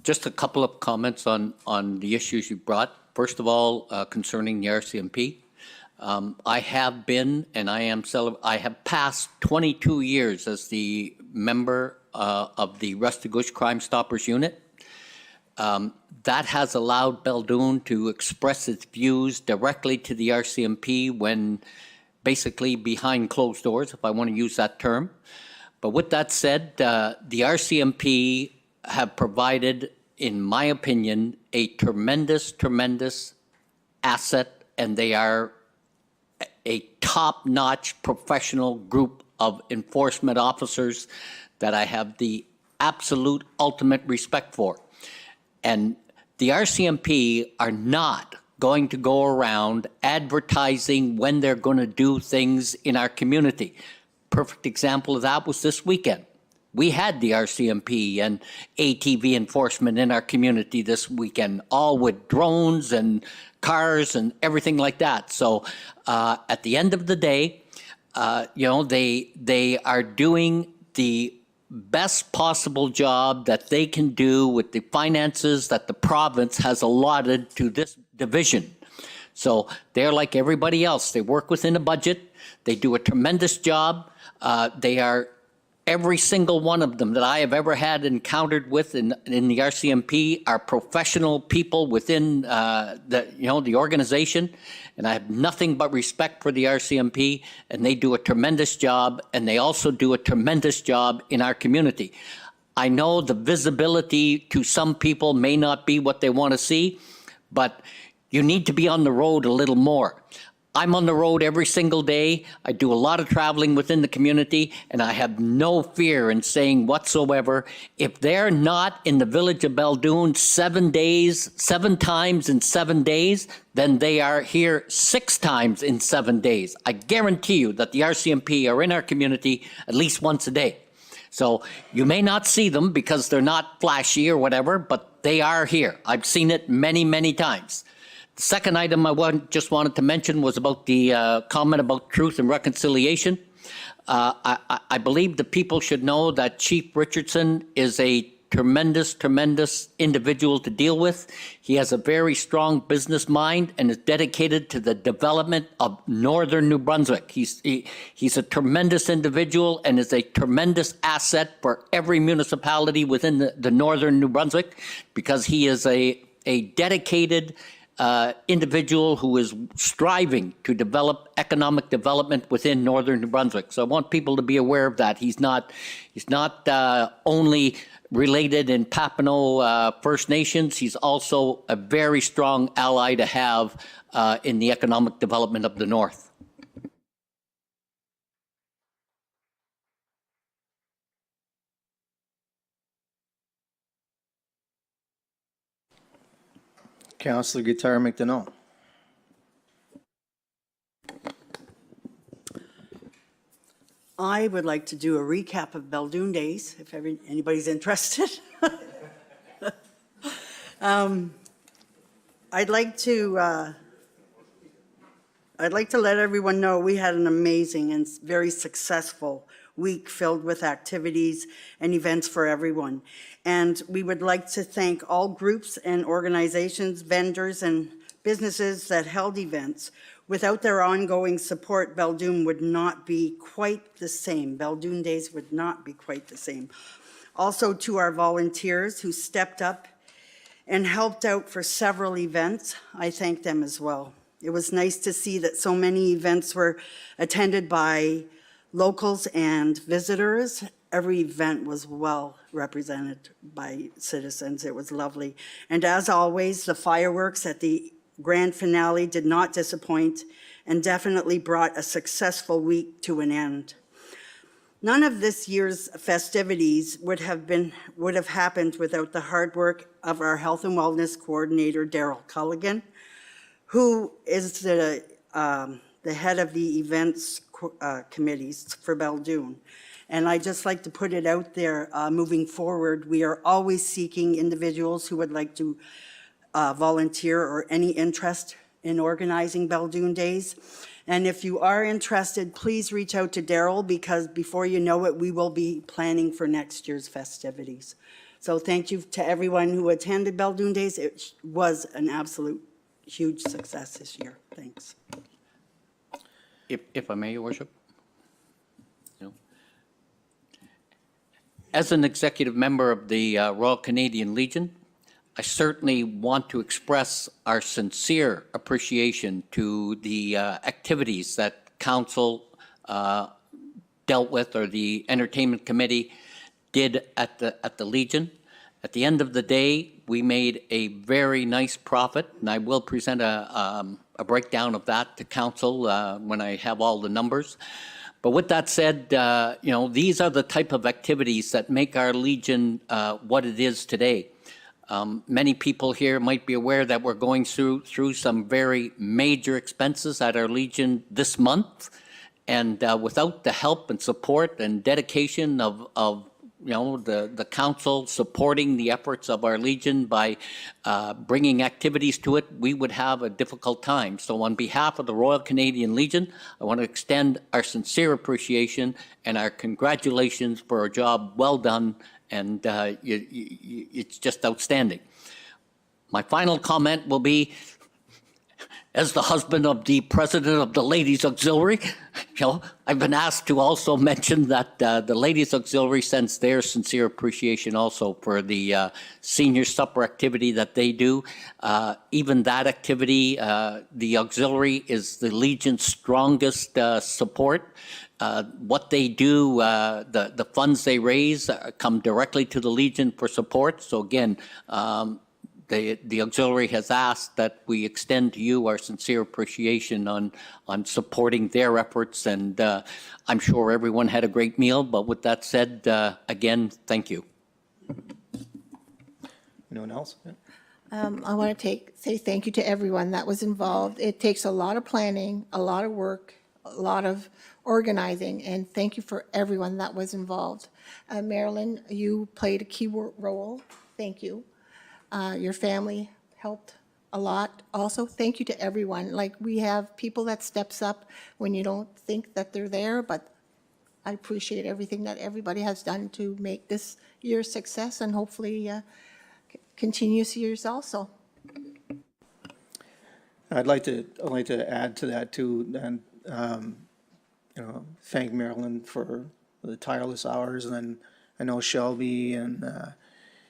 Just a couple of comments on the issues you brought. First of all, concerning the RCMP. I have been, and I have passed 22 years as the member of the Restigouche Crime Stoppers Unit. That has allowed Beldoon to express its views directly to the RCMP when basically behind closed doors, if I want to use that term. But with that said, the RCMP have provided, in my opinion, a tremendous, tremendous asset, and they are a top-notch professional group of enforcement officers that I have the absolute ultimate respect for. And the RCMP are not going to go around advertising when they're going to do things in our community. Perfect example of that was this weekend. We had the RCMP and ATV enforcement in our community this weekend, all with drones and cars and everything like that. So at the end of the day, they are doing the best possible job that they can do with the finances that the province has allotted to this division. So they're like everybody else. They work within a budget. They do a tremendous job. They are, every single one of them that I have ever had encountered with in the RCMP are professional people within the organization. And I have nothing but respect for the RCMP, and they do a tremendous job, and they also do a tremendous job in our community. I know the visibility to some people may not be what they want to see, but you need to be on the road a little more. I'm on the road every single day. I do a lot of traveling within the community, and I have no fear in saying whatsoever, if they're not in the village of Beldoon 7 times in 7 days, then they are here 6 times in 7 days. I guarantee you that the RCMP are in our community at least once a day. So you may not see them because they're not flashy or whatever, but they are here. I've seen it many, many times. The second item just wanted to mention was about the comment about truth and reconciliation. I believe the people should know that Chief Richardson is a tremendous, tremendous individual to deal with. He has a very strong business mind and is dedicated to the development of northern New Brunswick. He's a tremendous individual and is a tremendous asset for every municipality within the northern New Brunswick, because he is a dedicated individual who is striving to develop economic development within northern New Brunswick. So I want people to be aware of that. He's not only related in Papineau First Nations, he's also a very strong ally to have in the economic development of the North. Councillor Guitar McDonald. I would like to do a recap of Beldoon Days, if anybody's interested. I'd like to let everyone know we had an amazing and very successful week filled with activities and events for everyone. And we would like to thank all groups and organizations, vendors and businesses that held events. Without their ongoing support, Beldoon would not be quite the same. Beldoon Days would not be quite the same. Also to our volunteers who stepped up and helped out for several events, I thank them as well. It was nice to see that so many events were attended by locals and visitors. Every event was well represented by citizens. It was lovely. And as always, the fireworks at the grand finale did not disappoint and definitely brought a successful week to an end. None of this year's festivities would have happened without the hard work of our health and wellness coordinator, Daryl Culligan, who is the head of the events committees for Beldoon. And I'd just like to put it out there, moving forward, we are always seeking individuals who would like to volunteer or any interest in organizing Beldoon Days. And if you are interested, please reach out to Daryl, because before you know it, we will be planning for next year's festivities. So thank you to everyone who attended Beldoon Days. It was an absolute huge success this year. Thanks. If I may, Your Worship? No. As an executive member of the Royal Canadian Legion, I certainly want to express our sincere appreciation to the activities that council dealt with, or the Entertainment Committee did at the Legion. At the end of the day, we made a very nice profit, and I will present a breakdown of that to council when I have all the numbers. But with that said, these are the type of activities that make our Legion what it is today. Many people here might be aware that we're going through some very major expenses at our Legion this month. And without the help and support and dedication of the council supporting the efforts of our Legion by bringing activities to it, we would have a difficult time. So on behalf of the Royal Canadian Legion, I want to extend our sincere appreciation and our congratulations for a job well done, and it's just outstanding. My final comment will be, as the husband of the president of the Ladies Auxiliary, I've been asked to also mention that the Ladies Auxiliary sends their sincere appreciation also for the senior supper activity that they do. Even that activity, the auxiliary is the Legion's strongest support. What they do, the funds they raise come directly to the Legion for support. So again, the auxiliary has asked that we extend to you our sincere appreciation on supporting their efforts, and I'm sure everyone had a great meal. But with that said, again, thank you. Anyone else? Yeah. I want to say thank you to everyone that was involved. It takes a lot of planning, a lot of work, a lot of organizing, and thank you for everyone that was involved. Marilyn, you played a key role. Thank you. Your family helped a lot. Also, thank you to everyone. Like, we have people that steps up when you don't think that they're there, but I appreciate everything that everybody has done to make this year a success, and hopefully continuous years also. I'd like to add to that too, and thank Marilyn for the tireless hours, and then I know Shelby and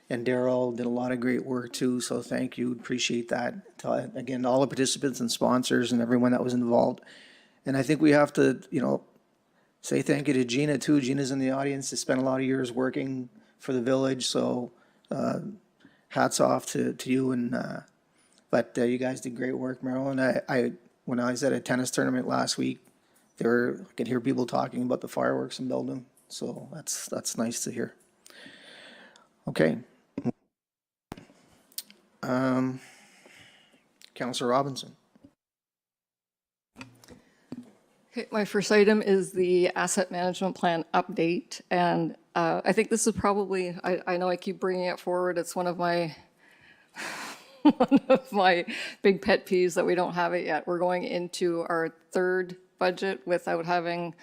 Daryl did a lot of great work too. So thank you, appreciate that. Again, all the participants and sponsors and everyone that was involved. And I think we have to, say thank you to Gina too. Gina's in the audience. She spent a lot of years working for the village, so hats off to you. And but you guys did great work, Marilyn. When I was at a tennis tournament last week, I could hear people talking about the fireworks in Beldoon. So that's nice to hear. Okay. Councillor Robinson. Okay, my first item is the asset management plan update, and I think this is probably, I know I keep bringing it forward, it's one of my big pet peeves that we don't have it yet. We're going into our third budget without having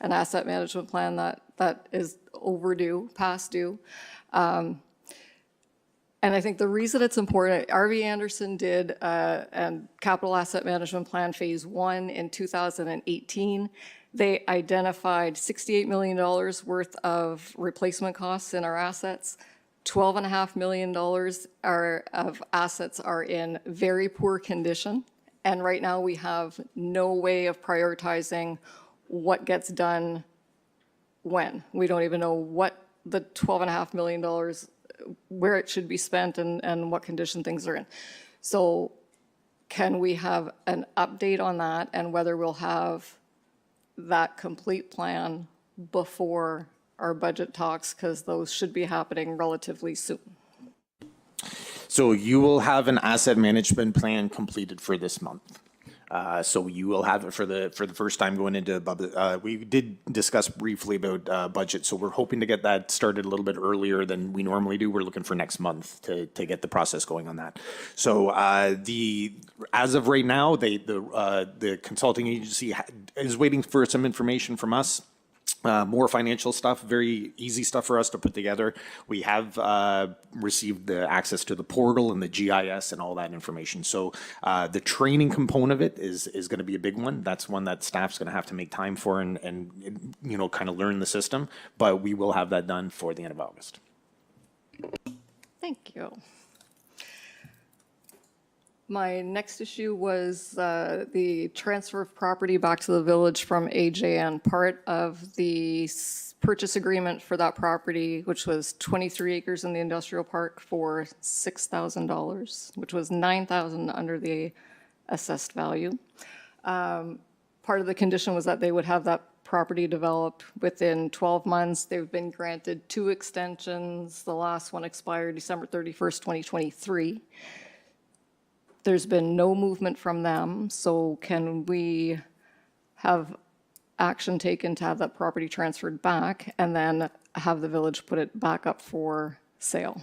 an asset management plan that is overdue, past due. And I think the reason it's important, RV Anderson did a capital asset management plan phase 1 in 2018. They identified $68 million worth of replacement costs in our assets. $12.5 million of assets are in very poor condition. And right now we have no way of prioritizing what gets done when. We don't even know what the $12.5 million, where it should be spent and what condition things are in. So can we have an update on that and whether we'll have that complete plan before our budget talks, because those should be happening relatively soon? So you will have an asset management plan completed for this month. So you will have it for the first time going into we did discuss briefly about budget, so we're hoping to get that started a little bit earlier than we normally do. We're looking for next month to get the process going on that. So as of right now, the consulting agency is waiting for some information from us. more financial stuff, very easy stuff for us to put together. We have received the access to the portal and the GIS and all that information. So the training component of it is going to be a big one. That's one that staff's going to have to make time for and you know, kind of learn the system. But we will have that done for the end of August. Thank you. My next issue was the transfer of property back to the village from AJN. Part of the purchase agreement for that property, which was 23 acres in the industrial park for $6,000, which was $9,000 under the assessed value. Part of the condition was that they would have that property developed within 12 months. They've been granted 2 extensions. The last one expired December 31st, 2023. There's been no movement from them, so can we have action taken to have that property transferred back and then have the village put it back up for sale?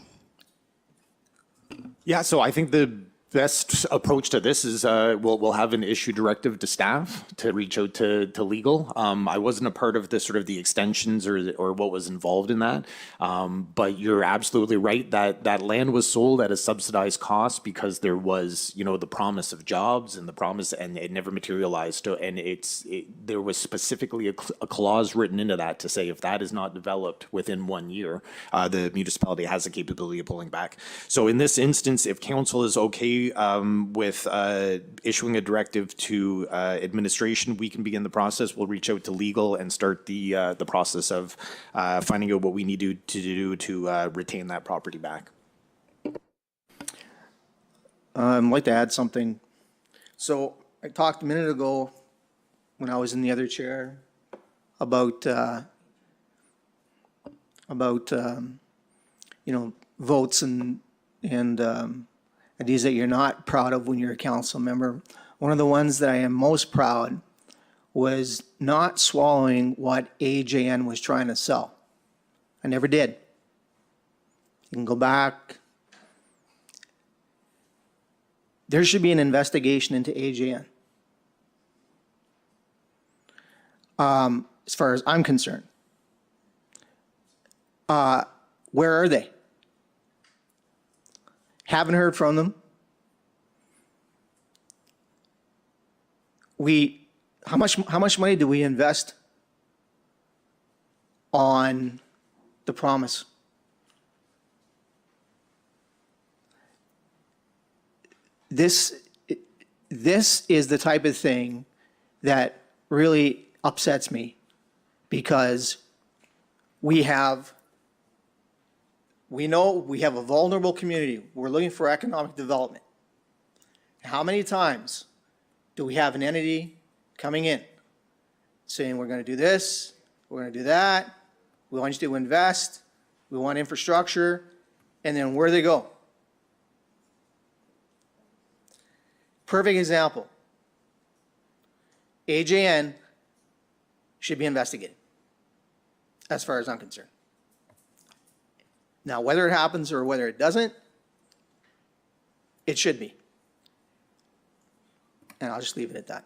Yeah, so I think the best approach to this is we'll have an issue directive to staff to reach out to legal. I wasn't a part of the sort of the extensions or what was involved in that, but you're absolutely right that that land was sold at a subsidized cost because there was, you know, the promise of jobs and the promise, and it never materialized. And there was specifically a clause written into that to say if that is not developed within 1 year, the municipality has the capability of pulling back. So in this instance, if council is okay with issuing a directive to administration, we can begin the process. We'll reach out to legal and start the process of finding out what we need to do to retain that property back. I'd like to add something. So I talked a minute ago when I was in the other chair about you know, votes and ideas that you're not proud of when you're a council member. One of the ones that I am most proud was not swallowing what AJN was trying to sell. I never did. You can go back. There should be an investigation into AJN. As far as I'm concerned. Where are they? Haven't heard from them. How much money do we invest on the promise? This is the type of thing that really upsets me because we know we have a vulnerable community. We're looking for economic development. How many times do we have an entity coming in saying we're going to do this, we're going to do that, we want you to invest, we want infrastructure, and then where do they go? Perfect example. AJN should be investigated, as far as I'm concerned. Now, whether it happens or whether it doesn't, it should be. And I'll just leave it at that.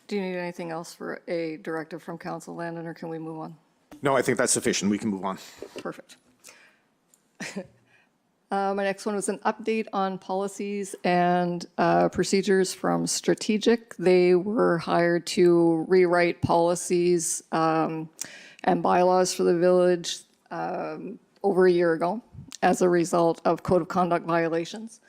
Do you need anything else for a directive from Council Landon, or can we move on? No, I think that's sufficient. We can move on. Perfect. My next one was an update on policies and procedures from Strategic. They were hired to rewrite policies and bylaws for the village over a year ago as a result of code of conduct violations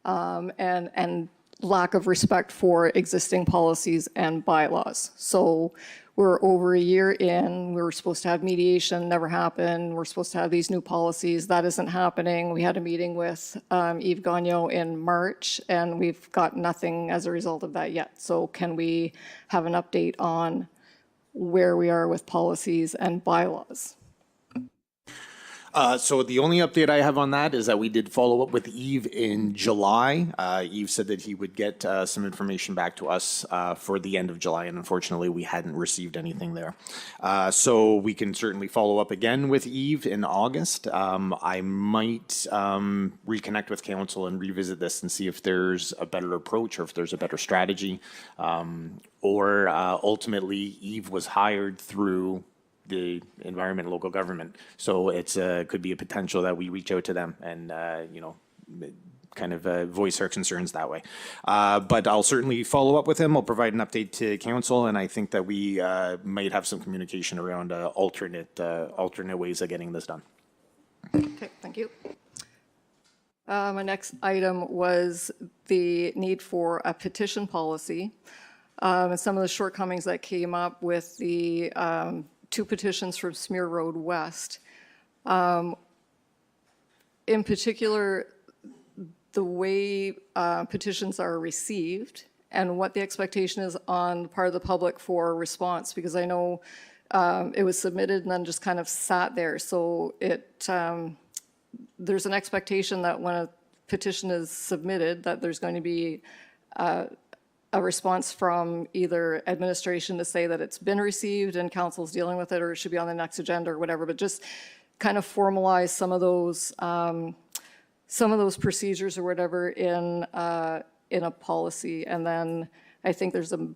and lack of respect for existing policies and bylaws. So we're over a year in, we were supposed to have mediation, never happened. We're supposed to have these new policies, that isn't happening. We had a meeting with Yves Gagnon in March, and we've got nothing as a result of that yet. So can we have an update on where we are with policies and bylaws? So the only update I have on that is that we did follow up with Eve in July. Eve said that he would get some information back to us for the end of July, and unfortunately, we hadn't received anything there. So we can certainly follow up again with Eve in August. I might reconnect with council and revisit this and see if there's a better approach or if there's a better strategy. Or ultimately, Eve was hired through the environment and local government. So it's could be a potential that we reach out to them and, kind of voice our concerns that way. But I'll certainly follow up with him. I'll provide an update to council, and I think that we might have some communication around alternate ways of getting this done. Okay, thank you. My next item was the need for a petition policy. And some of the shortcomings that came up with the 2 petitions from Smear Road West. In particular, the way petitions are received and what the expectation is on the part of the public for response, because I know it was submitted and then just kind of sat there. So there's an expectation that when a petition is submitted, that there's going to be a response from either administration to say that it's been received and council's dealing with it, or it should be on the next agenda or whatever, but just kind of formalize some of those procedures or whatever in a policy. And then I think there's a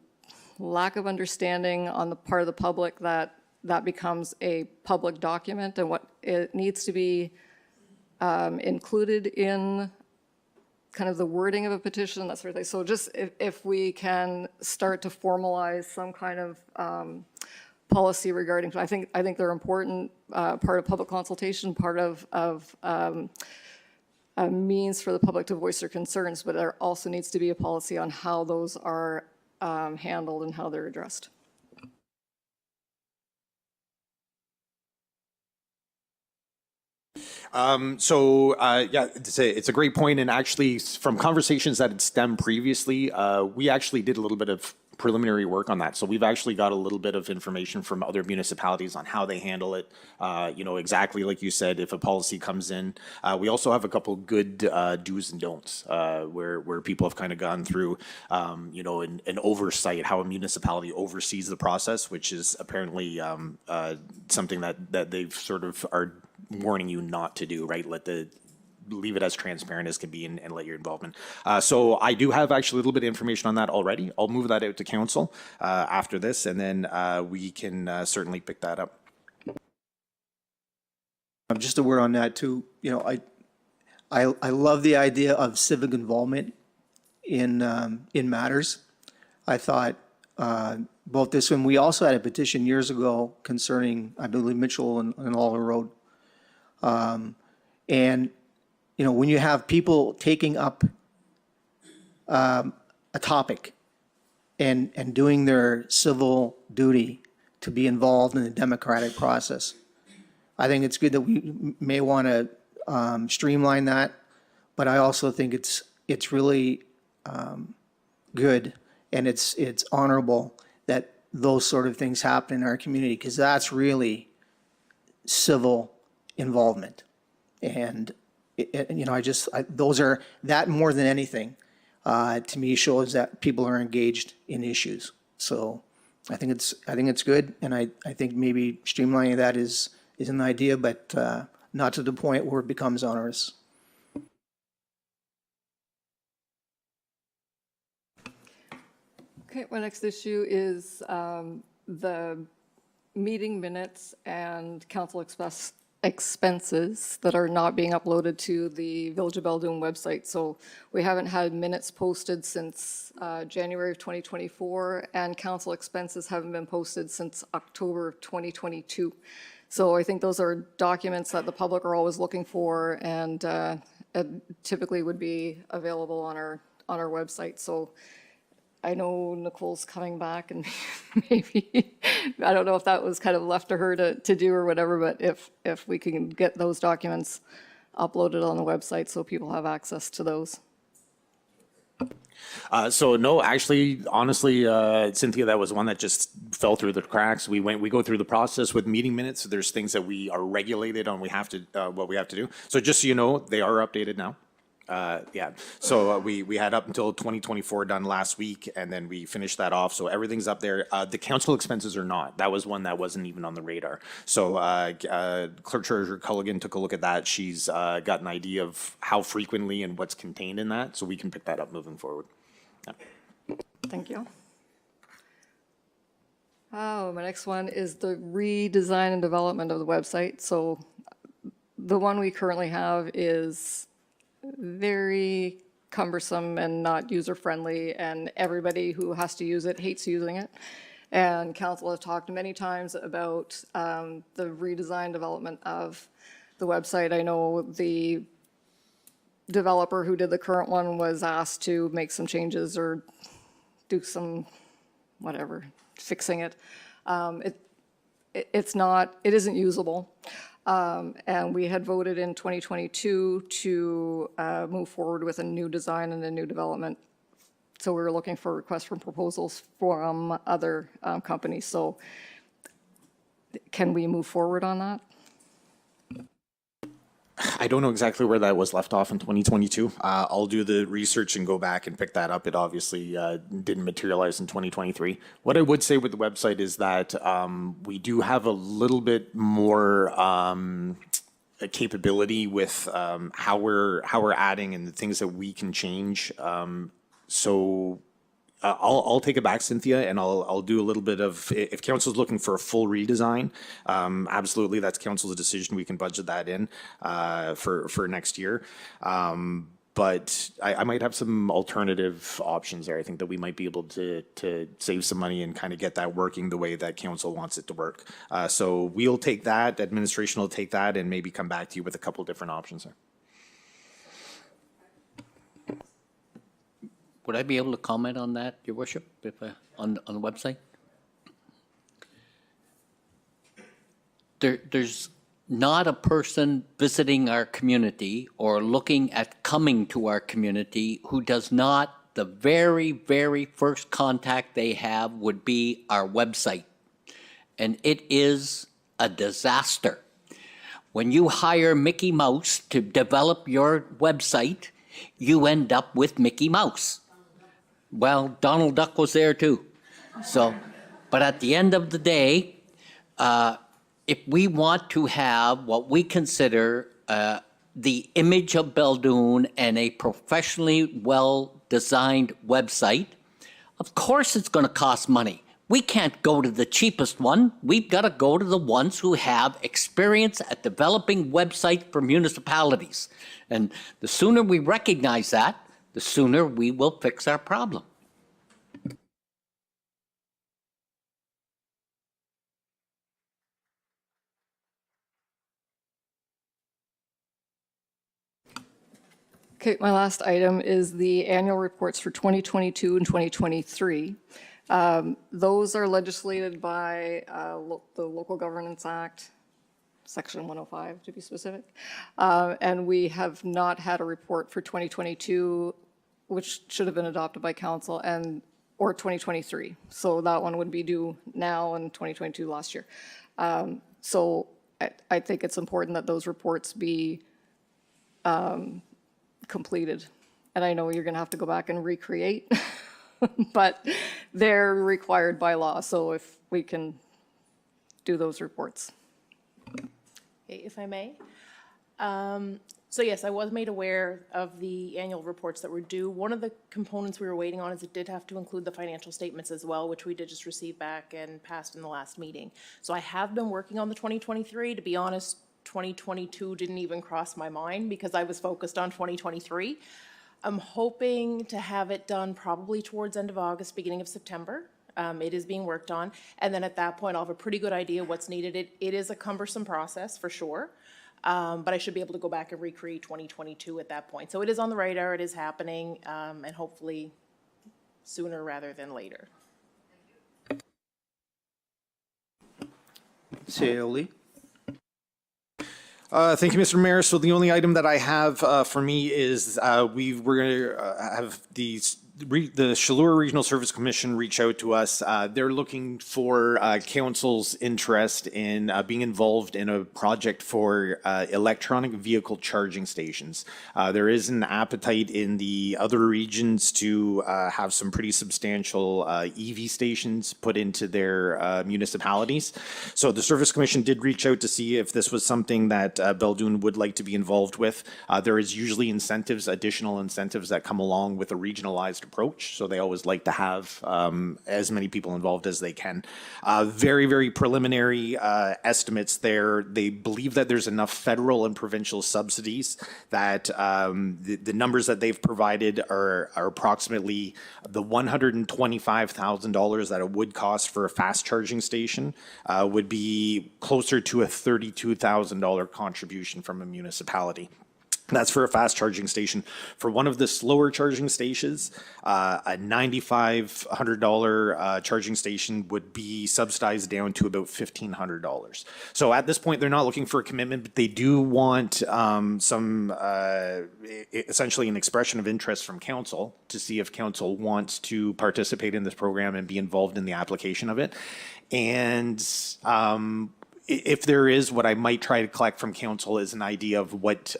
lack of understanding on the part of the public that that becomes a public document and what it needs to be included in kind of the wording of a petition, that sort of thing. So just if we can start to formalize some kind of policy regarding, I think they're important, part of public consultation, part of a means for the public to voice their concerns, but there also needs to be a policy on how those are handled and how they're addressed. Yeah, it's a great point, and actually, from conversations that had stemmed previously, we actually did a little bit of preliminary work on that. So we've actually got a little bit of information from other municipalities on how they handle it. Exactly like you said, if a policy comes in. We also have a couple good do's and don'ts where people have kind of gone through, an oversight, how a municipality oversees the process, which is apparently something that they've sort of are warning you not to do, right? Leave it as transparent as can be and let your involvement. So I do have actually a little bit of information on that already. I'll move that out to council after this, and then we can certainly pick that up. Just a word on that too. I love the idea of civic involvement in matters. I thought both this one, we also had a petition years ago concerning, I believe, Mitchell and Lawler Road. When you have people taking up a topic and doing their civil duty to be involved in the democratic process, I think it's good that we may want to streamline that, but I also think it's really good and it's honorable that those sort of things happen in our community, because that's really civil involvement. And those are, that more than anything, to me shows that people are engaged in issues. So I think it's good, and I think maybe streamlining that is an idea, but not to the point where it becomes onerous. Okay, my next issue is the meeting minutes and council expenses that are not being uploaded to the Village of Beldoon website. So we haven't had minutes posted since January of 2024, and council expenses haven't been posted since October of 2022. So I think those are documents that the public are always looking for, and typically would be available on our website. So I know Nicole's coming back, and maybe, I don't know if that was kind of left to her to do or whatever, but if we can get those documents uploaded on the website so people have access to those. So no, actually, honestly, Cynthia, that was one that just fell through the cracks. We go through the process with meeting minutes. There's things that we are regulated on. We have to, what we have to do. So just so you know, they are updated now. Yeah, so we had up until 2024 done last week, and then we finished that off. So everything's up there. The council expenses are not. That was one that wasn't even on the radar. So Clerk Treasurer Culligan took a look at that. She's got an idea of how frequently and what's contained in that, so we can pick that up moving forward. Thank you. Oh, my next one is the redesign and development of the website. So the one we currently have is very cumbersome and not user-friendly, and everybody who has to use it hates using it. And council has talked many times about the redesign development of the website. I know the developer who did the current one was asked to make some changes or do some, whatever, fixing it. It isn't usable. And we had voted in 2022 to move forward with a new design and a new development. So we were looking for requests for proposals from other companies. So can we move forward on that? I don't know exactly where that was left off in 2022. I'll do the research and go back and pick that up. It obviously didn't materialize in 2023. What I would say with the website is that we do have a little bit more capability with how we're adding and the things that we can change. So I'll take it back, Cynthia, and I'll do a little bit of, if council's looking for a full redesign, absolutely, that's council's decision. We can budget that in for next year. But I might have some alternative options there. I think that we might be able to save some money and kind of get that working the way that council wants it to work. So we'll take that, administration will take that, and maybe come back to you with a couple different options there. Would I be able to comment on that, Your Worship, if, on the website? There's not a person visiting our community or looking at coming to our community who does not, the very, very first contact they have would be our website. And it is a disaster. When you hire Mickey Mouse to develop your website, you end up with Mickey Mouse. Well, Donald Duck was there too. So, but at the end of the day, if we want to have what we consider the image of Beldoon and a professionally well-designed website, of course it's going to cost money. We can't go to the cheapest one. We've got to go to the ones who have experience at developing websites for municipalities. And the sooner we recognize that, the sooner we will fix our problem. Okay, my last item is the annual reports for 2022 and 2023. Those are legislated by the Local Governance Act, Section 105 to be specific. And we have not had a report for 2022, which should have been adopted by council, or 2023. So that one would be due now and 2022 last year. So I think it's important that those reports be completed. And I know you're going to have to go back and recreate, but they're required by law. So if we can do those reports. Okay, if I may. So yes, I was made aware of the annual reports that were due. One of the components we were waiting on is it did have to include the financial statements as well, which we did just receive back and passed in the last meeting. So I have been working on the 2023. To be honest, 2022 didn't even cross my mind because I was focused on 2023. I'm hoping to have it done probably towards end of August, beginning of September. It is being worked on. And then at that point, I'll have a pretty good idea what's needed. It is a cumbersome process for sure. But I should be able to go back and recreate 2022 at that point. So it is on the radar, it is happening, and hopefully sooner rather than later. Seoli. Thank you, Mr. Mayor. So the only item that I have for me is we're going to have the the Shallura Regional Service Commission reached out to us. They're looking for council's interest in being involved in a project for electronic vehicle charging stations. There is an appetite in the other regions to have some pretty substantial EV stations put into their municipalities. So the Service Commission did reach out to see if this was something that Beldoon would like to be involved with. There is usually incentives, additional incentives that come along with a regionalized approach. So they always like to have as many people involved as they can. Very, very preliminary estimates there. They believe that there's enough federal and provincial subsidies that the numbers that they've provided are approximately the $125,000 that it would cost for a fast charging station would be closer to a $32,000 contribution from a municipality. That's for a fast charging station. For one of the slower charging stations, a $9,500 charging station would be subsidized down to about $1,500. So at this point, they're not looking for a commitment, but they do want essentially an expression of interest from council to see if council wants to participate in this program and be involved in the application of it. And if there is, what I might try to collect from council is an idea of what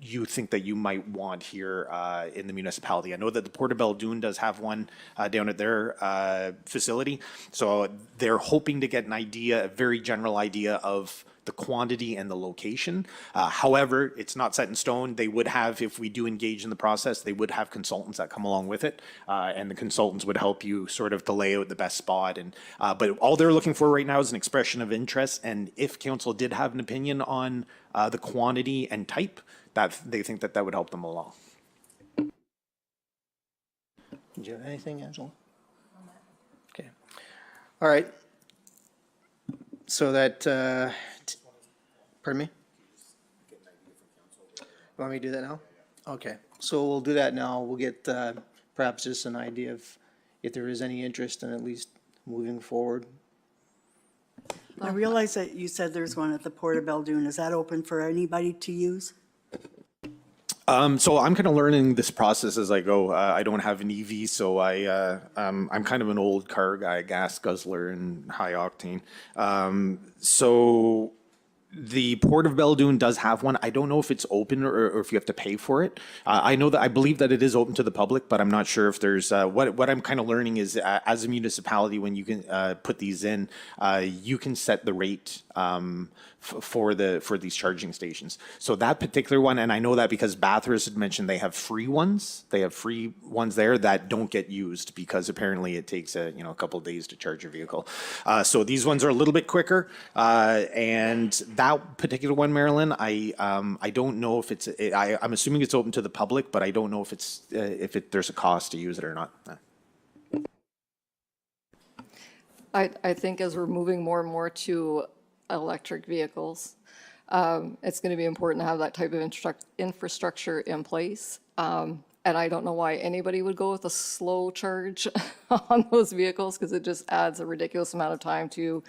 you think that you might want here in the municipality. I know that the Port of Beldoon does have one down at their facility. So they're hoping to get an idea, a very general idea of the quantity and the location. However, it's not set in stone. They would have, if we do engage in the process, they would have consultants that come along with it. And the consultants would help you sort of to lay out the best spot. And but all they're looking for right now is an expression of interest. And if council did have an opinion on the quantity and type, that they think that that would help them along. Do you have anything, Angela? Okay. All right. So that, pardon me? Want me to do that now? Okay. So we'll do that now. We'll get perhaps just an idea of if there is any interest in at least moving forward. I realize that you said there's one at the Port of Beldoon. Is that open for anybody to use? So I'm kind of learning this process as I go. I don't have an EV, so I'm kind of an old car guy, gas guzzler and high octane. So the Port of Beldoon does have one. I don't know if it's open or if you have to pay for it. I believe that it is open to the public, but I'm not sure if there's, what I'm kind of learning is as a municipality, when you can put these in, you can set the rate for these charging stations. So that particular one, and I know that because Bathurst had mentioned they have free ones. They have free ones there that don't get used because apparently it takes a couple of days to charge your vehicle. So these ones are a little bit quicker, and that particular one, Marilyn, I don't know if it's. I'm assuming it's open to the public, but I don't know if it's there's a cost to use it or not. I think as we're moving more and more to electric vehicles, it's going to be important to have that type of infrastructure in place. And I don't know why anybody would go with a slow charge on those vehicles, because it just adds a ridiculous amount of time to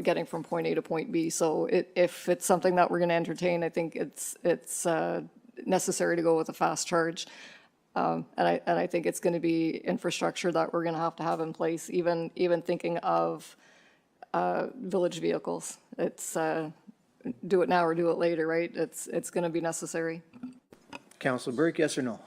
getting from point A to point B. So if it's something that we're going to entertain, I think it's necessary to go with a fast charge. And I think it's going to be infrastructure that we're going to have in place, even thinking of village vehicles. It's do it now or do it later, right? It's going to be necessary. Councilor Burke, yes or no?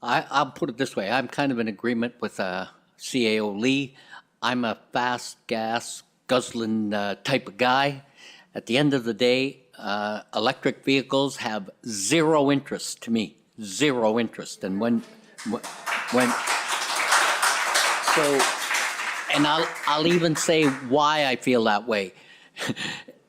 I'll put it this way. I'm kind of in agreement with CAO Lee. I'm a fast gas guzzling type of guy. At the end of the day, electric vehicles have zero interest to me, zero interest. And when, so, and I'll even say why I feel that way.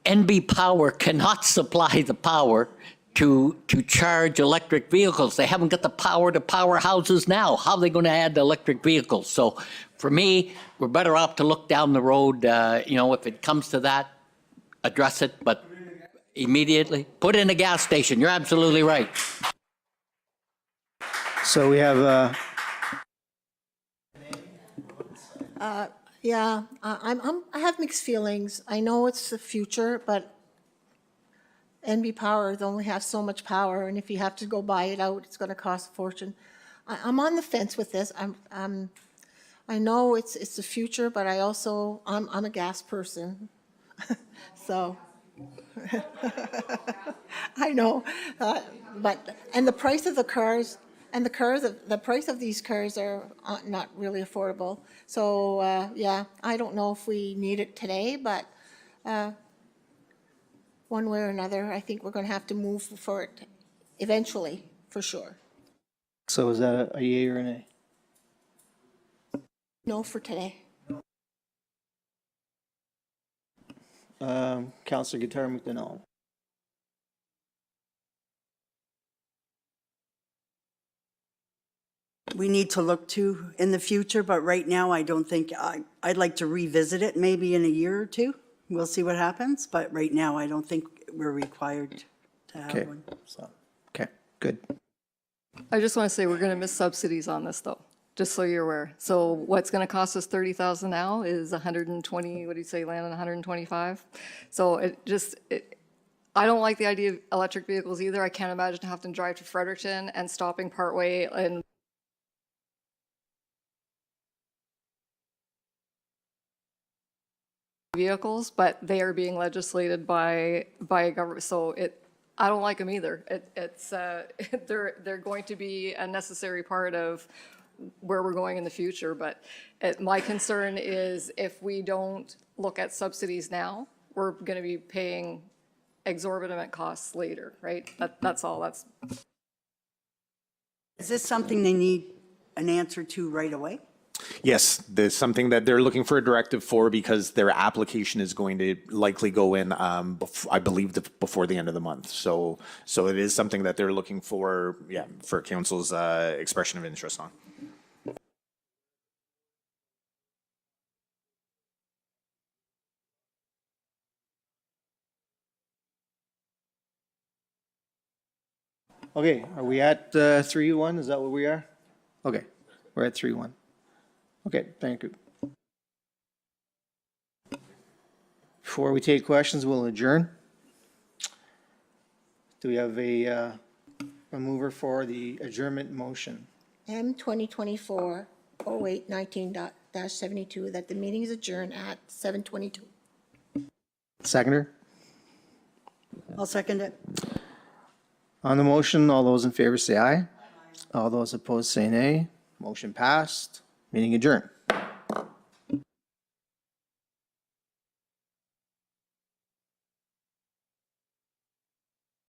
NB Power cannot supply the power to charge electric vehicles. They haven't got the power to power houses now. How are they going to add the electric vehicles? So for me, we're better off to look down the road. If it comes to that, address it, but immediately put in a gas station. You're absolutely right. So we have, I have mixed feelings. I know it's the future, but NB Power only has so much power, and if you have to go buy it out, it's gonna cost a fortune. I'm on the fence with this. I know it's the future, but I'm a gas person. So, I know, and the price of the cars, the price of these cars are not really affordable. So, yeah, I don't know if we need it today, but one way or another, I think we're gonna have to move for it eventually, for sure. So is that a yea or a nay? No for today. Councillor Guitar McDonald. We need to look to in the future, but right now, I don't think, I'd like to revisit it maybe in a year or two. We'll see what happens, but right now, I don't think we're required to Okay, have one. so, okay, good. I just want to say we're going to miss subsidies on this, though, just so you're aware. So what's going to cost us $30,000 now is 120, what do you say, Landon, 125? So I don't like the idea of electric vehicles either. I can't imagine having to drive to Fredericton and stopping partway and vehicles, but they are being legislated by a government, so I don't like them either. They're going to be a necessary part of where we're going in the future, but my concern is if we don't look at subsidies now, we're going to be paying exorbitant costs later, right? That's all, Is this something they need an answer to right away? Yes, there's something that they're looking for a directive for because their application is going to likely go in, I believe, before the end of the month. So it is something that they're looking for, for council's expression of interest on. Okay, are we at 3-1? Is that what we are? Okay, we're at 3-1. Okay, thank you. Before we take questions, we'll adjourn. Do we have a mover for the adjournment motion? M 2024-08-19-72, that the meeting is adjourned at 7:22. Seconder? I'll second it. On the motion, all those in favor say aye. All those opposed say nay. Motion passed. Meeting adjourned.